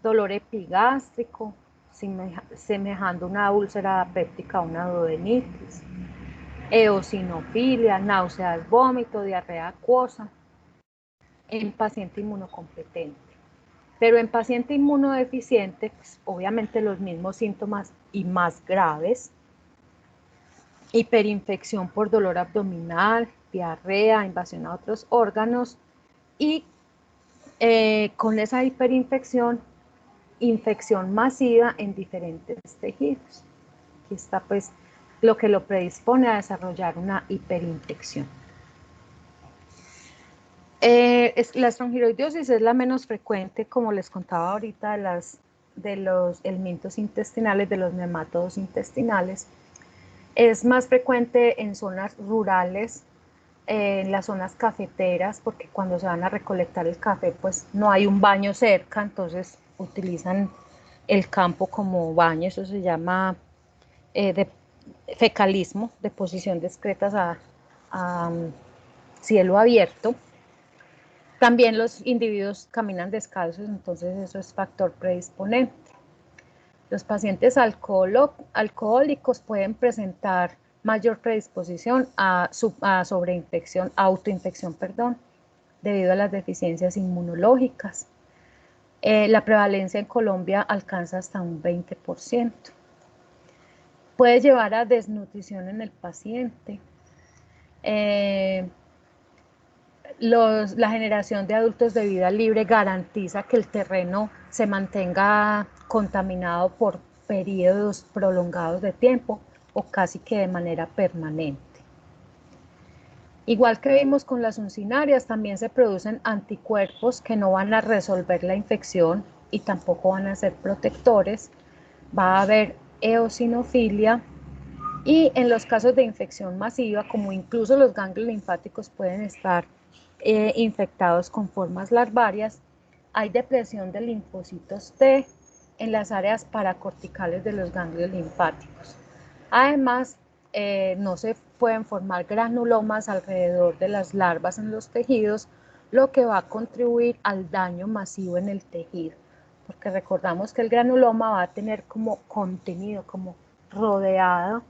dolor epigástrico, semejando una úlcera péptica a una duodenitis, eosinofilia, náuseas, vómito, diarrea acuosa, en paciente inmunocompetente. Pero en paciente inmunodeficiente, pues, obviamente los mismos síntomas y más graves, hiperinfección por dolor abdominal, diarrea, invasión a otros órganos y con esa hiperinfección, infección masiva en diferentes tejidos. Aquí está pues lo que lo predispone a desarrollar una hiperinfección. La estrongiloidosis es la menos frecuente, como les contaba ahorita, de los helmintos intestinales, de los nematodos intestinales. Es más frecuente en zonas rurales, en las zonas cafeteras, porque cuando se van a recolectar el café, pues no hay un baño cerca, entonces utilizan el campo como baño, eso se llama fecalismo, deposición de excretas a cielo abierto. También los individuos caminan descalzos, entonces eso es factor predisponente. Los pacientes alcohólicos pueden presentar mayor predisposición a sobreinfección, autoinfección, perdón, debido a las deficiencias inmunológicas. La prevalencia en Colombia alcanza hasta un 20%. Puede llevar a desnutrición en el paciente. La generación de adultos de vida libre garantiza que el terreno se mantenga contaminado por periodos prolongados de tiempo o casi que de manera permanente. Igual que vimos con las uncinarias, también se producen anticuerpos que no van a resolver la infección y tampoco van a ser protectores. Va a haber eosinofilia y en los casos de infección masiva, como incluso los ganglios linfáticos pueden estar infectados con formas larvarias, hay depresión de linfocitos T en las áreas paracorticales de los ganglios linfáticos. Además, no se pueden formar granulomas alrededor de las larvas en los tejidos, lo que va a contribuir al daño masivo en el tejido, porque recordamos que el granuloma va a tener como contenido, como rodeado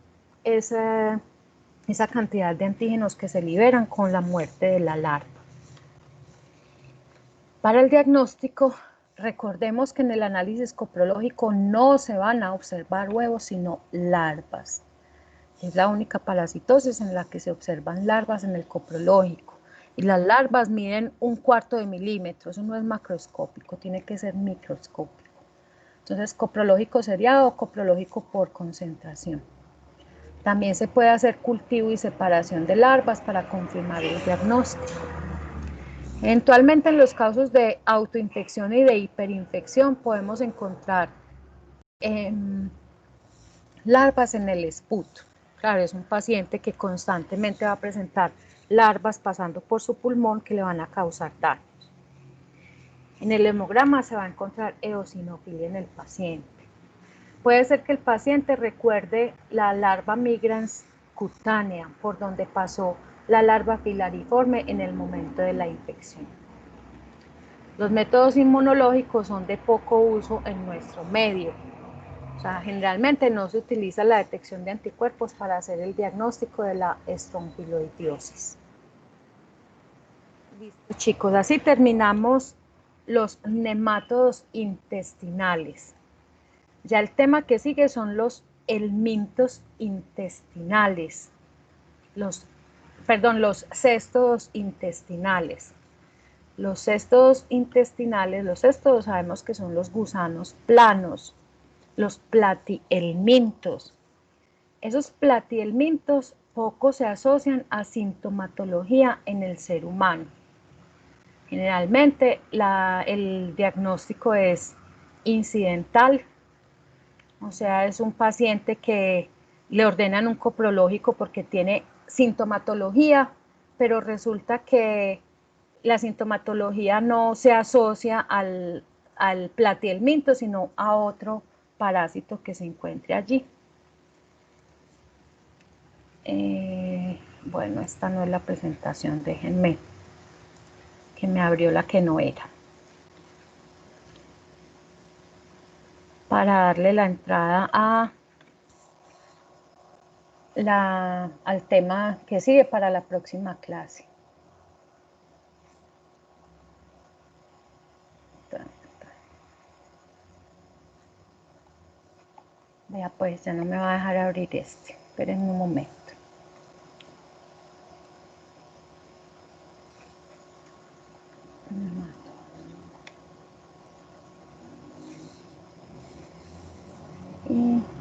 esa cantidad de antígenos que se liberan con la muerte de la larva. Para el diagnóstico, recordemos que en el análisis coprológico no se van a observar huevos, sino larvas. Es la única parasitosis en la que se observan larvas en el coprológico. Y las larvas miden 1/4 de milímetro, eso no es macroscópico, tiene que ser microscópico. Entonces, coprológico seriado o coprológico por concentración. También se puede hacer cultivo y separación de larvas para confirmar el diagnóstico. Eventualmente en los casos de autoinfección y de hiperinfección podemos encontrar larvas en el esputo. Claro, es un paciente que constantemente va a presentar larvas pasando por su pulmón que le van a causar daños. En el hemograma se va a encontrar eosinofilia en el paciente. Puede ser que el paciente recuerde la larva migrans cutánea, por donde pasó la larva filariforme en el momento de la infección. Los métodos inmunológicos son de poco uso en nuestro medio. O sea, generalmente no se utiliza la detección de anticuerpos para hacer el diagnóstico de la estrongiloidiosis. Listo, chicos, así terminamos los nemátodos intestinales. Ya el tema que sigue son los helmintos intestinales, los céstodos intestinales. Los céstodos intestinales, los céstodos sabemos que son los gusanos planos, los platihelmintos. Esos platihelmintos poco se asocian a sintomatología en el ser humano. Generalmente el diagnóstico es incidental, o sea, es un paciente que le ordenan un coprológico porque tiene sintomatología, pero resulta que la sintomatología no se asocia al platihelminto, sino a otro parásito que se encuentre allí. Bueno, esta no es la presentación, déjenme, que me abrió la que no era. Para darle la entrada al tema que sigue para la próxima clase. Vea, pues ya no me va a dejar abrir este. Esperen un momento. Y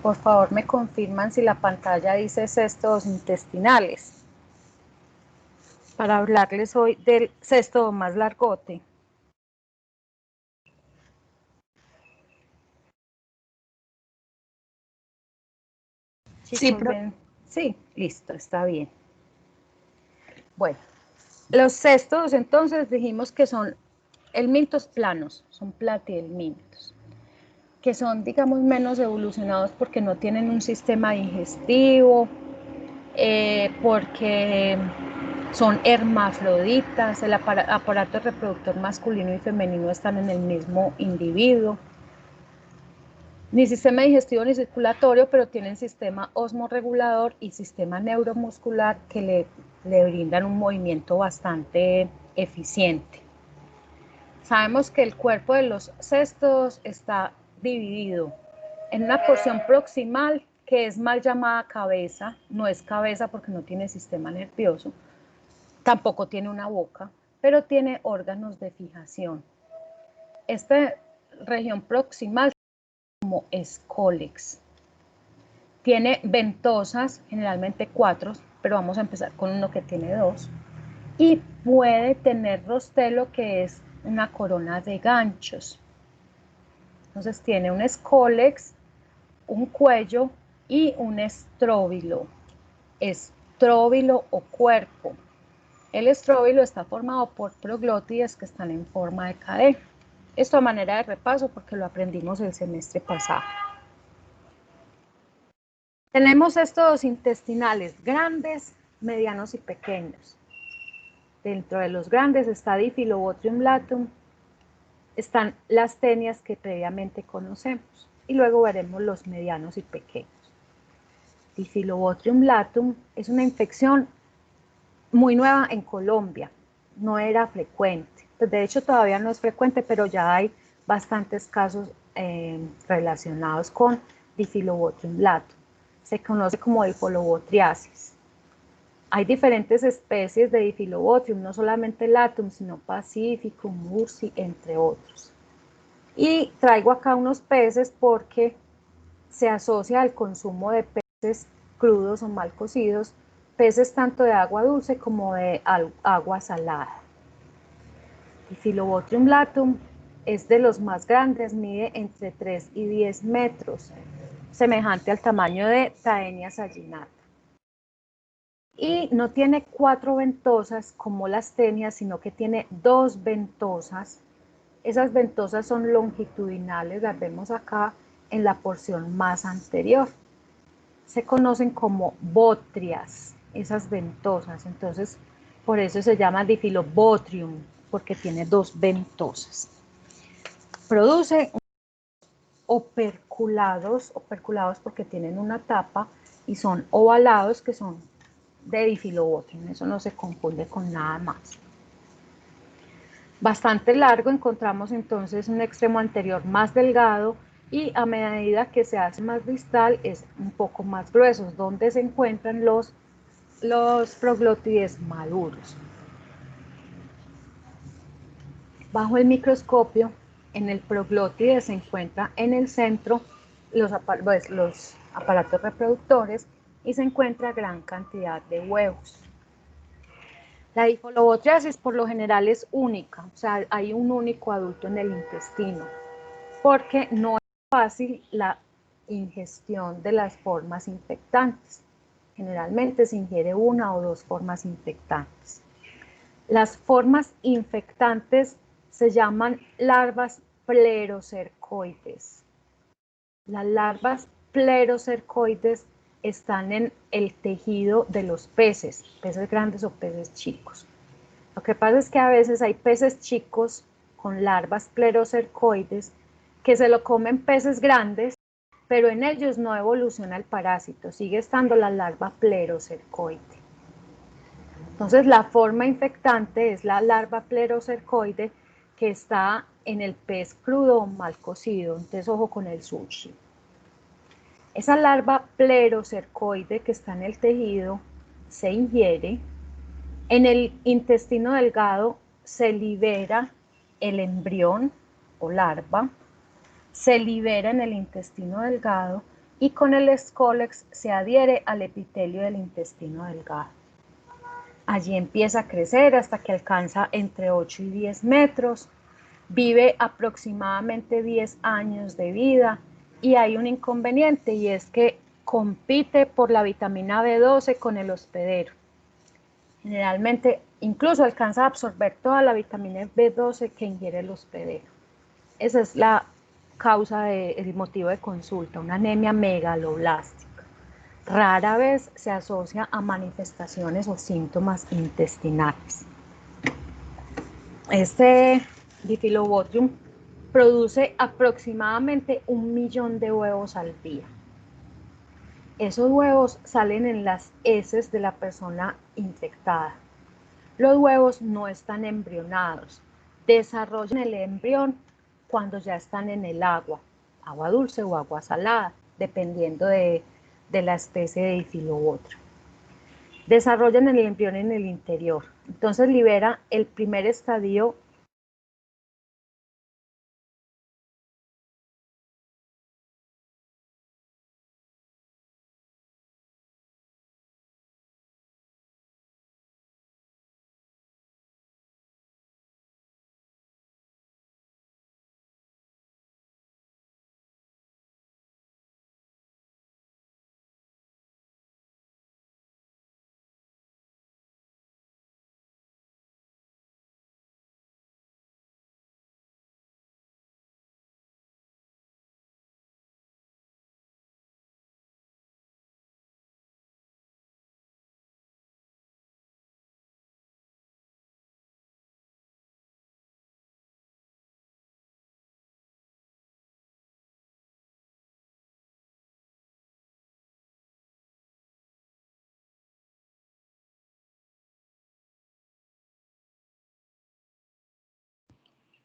por favor me confirman si la pantalla dice céstodos intestinales, para hablarles hoy del céstodo más largote. Sí, sí, listo, está bien. Bueno, los céstodos entonces dijimos que son helmintos planos, son platihelmintos, que son, digamos, menos evolucionados porque no tienen un sistema digestivo, porque son hermafroditas, el aparato reproductor masculino y femenino están en el mismo individuo. Ni sistema digestivo ni circulatorio, pero tienen sistema osmorregulador y sistema neuromuscular que le brindan un movimiento bastante eficiente. Sabemos que el cuerpo de los céstodos está dividido en una porción proximal que es mal llamada cabeza, no es cabeza porque no tiene sistema nervioso, tampoco tiene una boca, pero tiene órganos de fijación. Esta región proximal como escólex. Tiene ventosas, generalmente 4, pero vamos a empezar con uno que tiene 2. y puede tener rostelo, que es una corona de ganchos. Entonces tiene un escólex, un cuello y un estróbilo o cuerpo. El estróbilo está formado por proglótides que están en forma de cadena. Esto a manera de repaso porque lo aprendimos el semestre pasado. Tenemos estos intestinales grandes, medianos y pequeños. Dentro de los grandes está Diphyllobothrium latum, están las tenias que previamente conocemos y luego veremos los medianos y pequeños. Diphyllobothrium latum es una infección muy nueva en Colombia, no era frecuente. Pues de hecho todavía no es frecuente, pero ya hay bastantes casos relacionados con Diphyllobothrium latum. Se conoce como difolobotriasis. Hay diferentes especies de Diphyllobothrium, no solamente latum, sino Pacificum, Mursi, entre otros. Y traigo acá unos peces porque se asocia al consumo de peces crudos o mal cocidos, peces tanto de agua dulce como de agua salada. Diphyllobothrium latum es de los más grandes, mide entre 3 y 10 metros, semejante al tamaño de Taenia saginata. Y no tiene 4 ventosas como las tenias, sino que tiene 2 ventosas. Esas ventosas son longitudinales, las vemos acá en la porción más anterior. Se conocen como botrias, esas ventosas. Entonces, por eso se llama Diphyllobothrium, porque tiene 2 ventosas. Produce operculados porque tienen una tapa, y son ovalados, que son de Diphyllobothrium. Eso no se confunde con nada más. Bastante largo, encontramos entonces un extremo anterior más delgado y a medida que se hace más distal es un poco más grueso, donde se encuentran los proglótides maduros. Bajo el microscopio, en el proglótide se encuentra en el centro los aparatos reproductores y se encuentra gran cantidad de huevos. La difolobotriasis por lo general es única, o sea, hay un único adulto en el intestino, porque no es fácil la ingestión de las formas infectantes. Generalmente se ingiere una o 2 formas infectantes. Las formas infectantes se llaman larvas plerocercoides. Las larvas plerocercoides están en el tejido de los peces grandes o peces chicos. Lo que pasa es que a veces hay peces chicos con larvas plerocercoides que se lo comen peces grandes, pero en ellos no evoluciona el parásito, sigue estando la larva plerocercoide. Entonces la forma infectante es la larva plerocercoide, que está en el pez crudo o mal cocido. Entonces ojo con el sushi. Esa larva plerocercoide que está en el tejido se ingiere. En el intestino delgado se libera el embrión o larva, se libera en el intestino delgado y con el escólex se adhiere al epitelio del intestino delgado. Allí empieza a crecer hasta que alcanza entre 8 y 10 metros, vive aproximadamente 10 años de vida, y hay un inconveniente, y es que compite por la vitamina B12 con el hospedero. Generalmente incluso alcanza a absorber toda la vitamina B12 que ingiere el hospedero. Esa es la causa el motivo de consulta, una anemia megaloblástica. Rara vez se asocia a manifestaciones o síntomas intestinales. Este Diphyllobothrium produce aproximadamente 1 millón de huevos al día. Esos huevos salen en las heces de la persona infectada. Los huevos no están embrionados, desarrollan el embrión cuando ya están en el agua dulce o agua salada, dependiendo de la especie de Diphyllobothrium. Desarrollan el embrión en el interior, entonces libera el primer estadio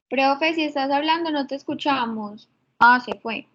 Profe, si estás hablando no te escuchamos. Ah, se fue.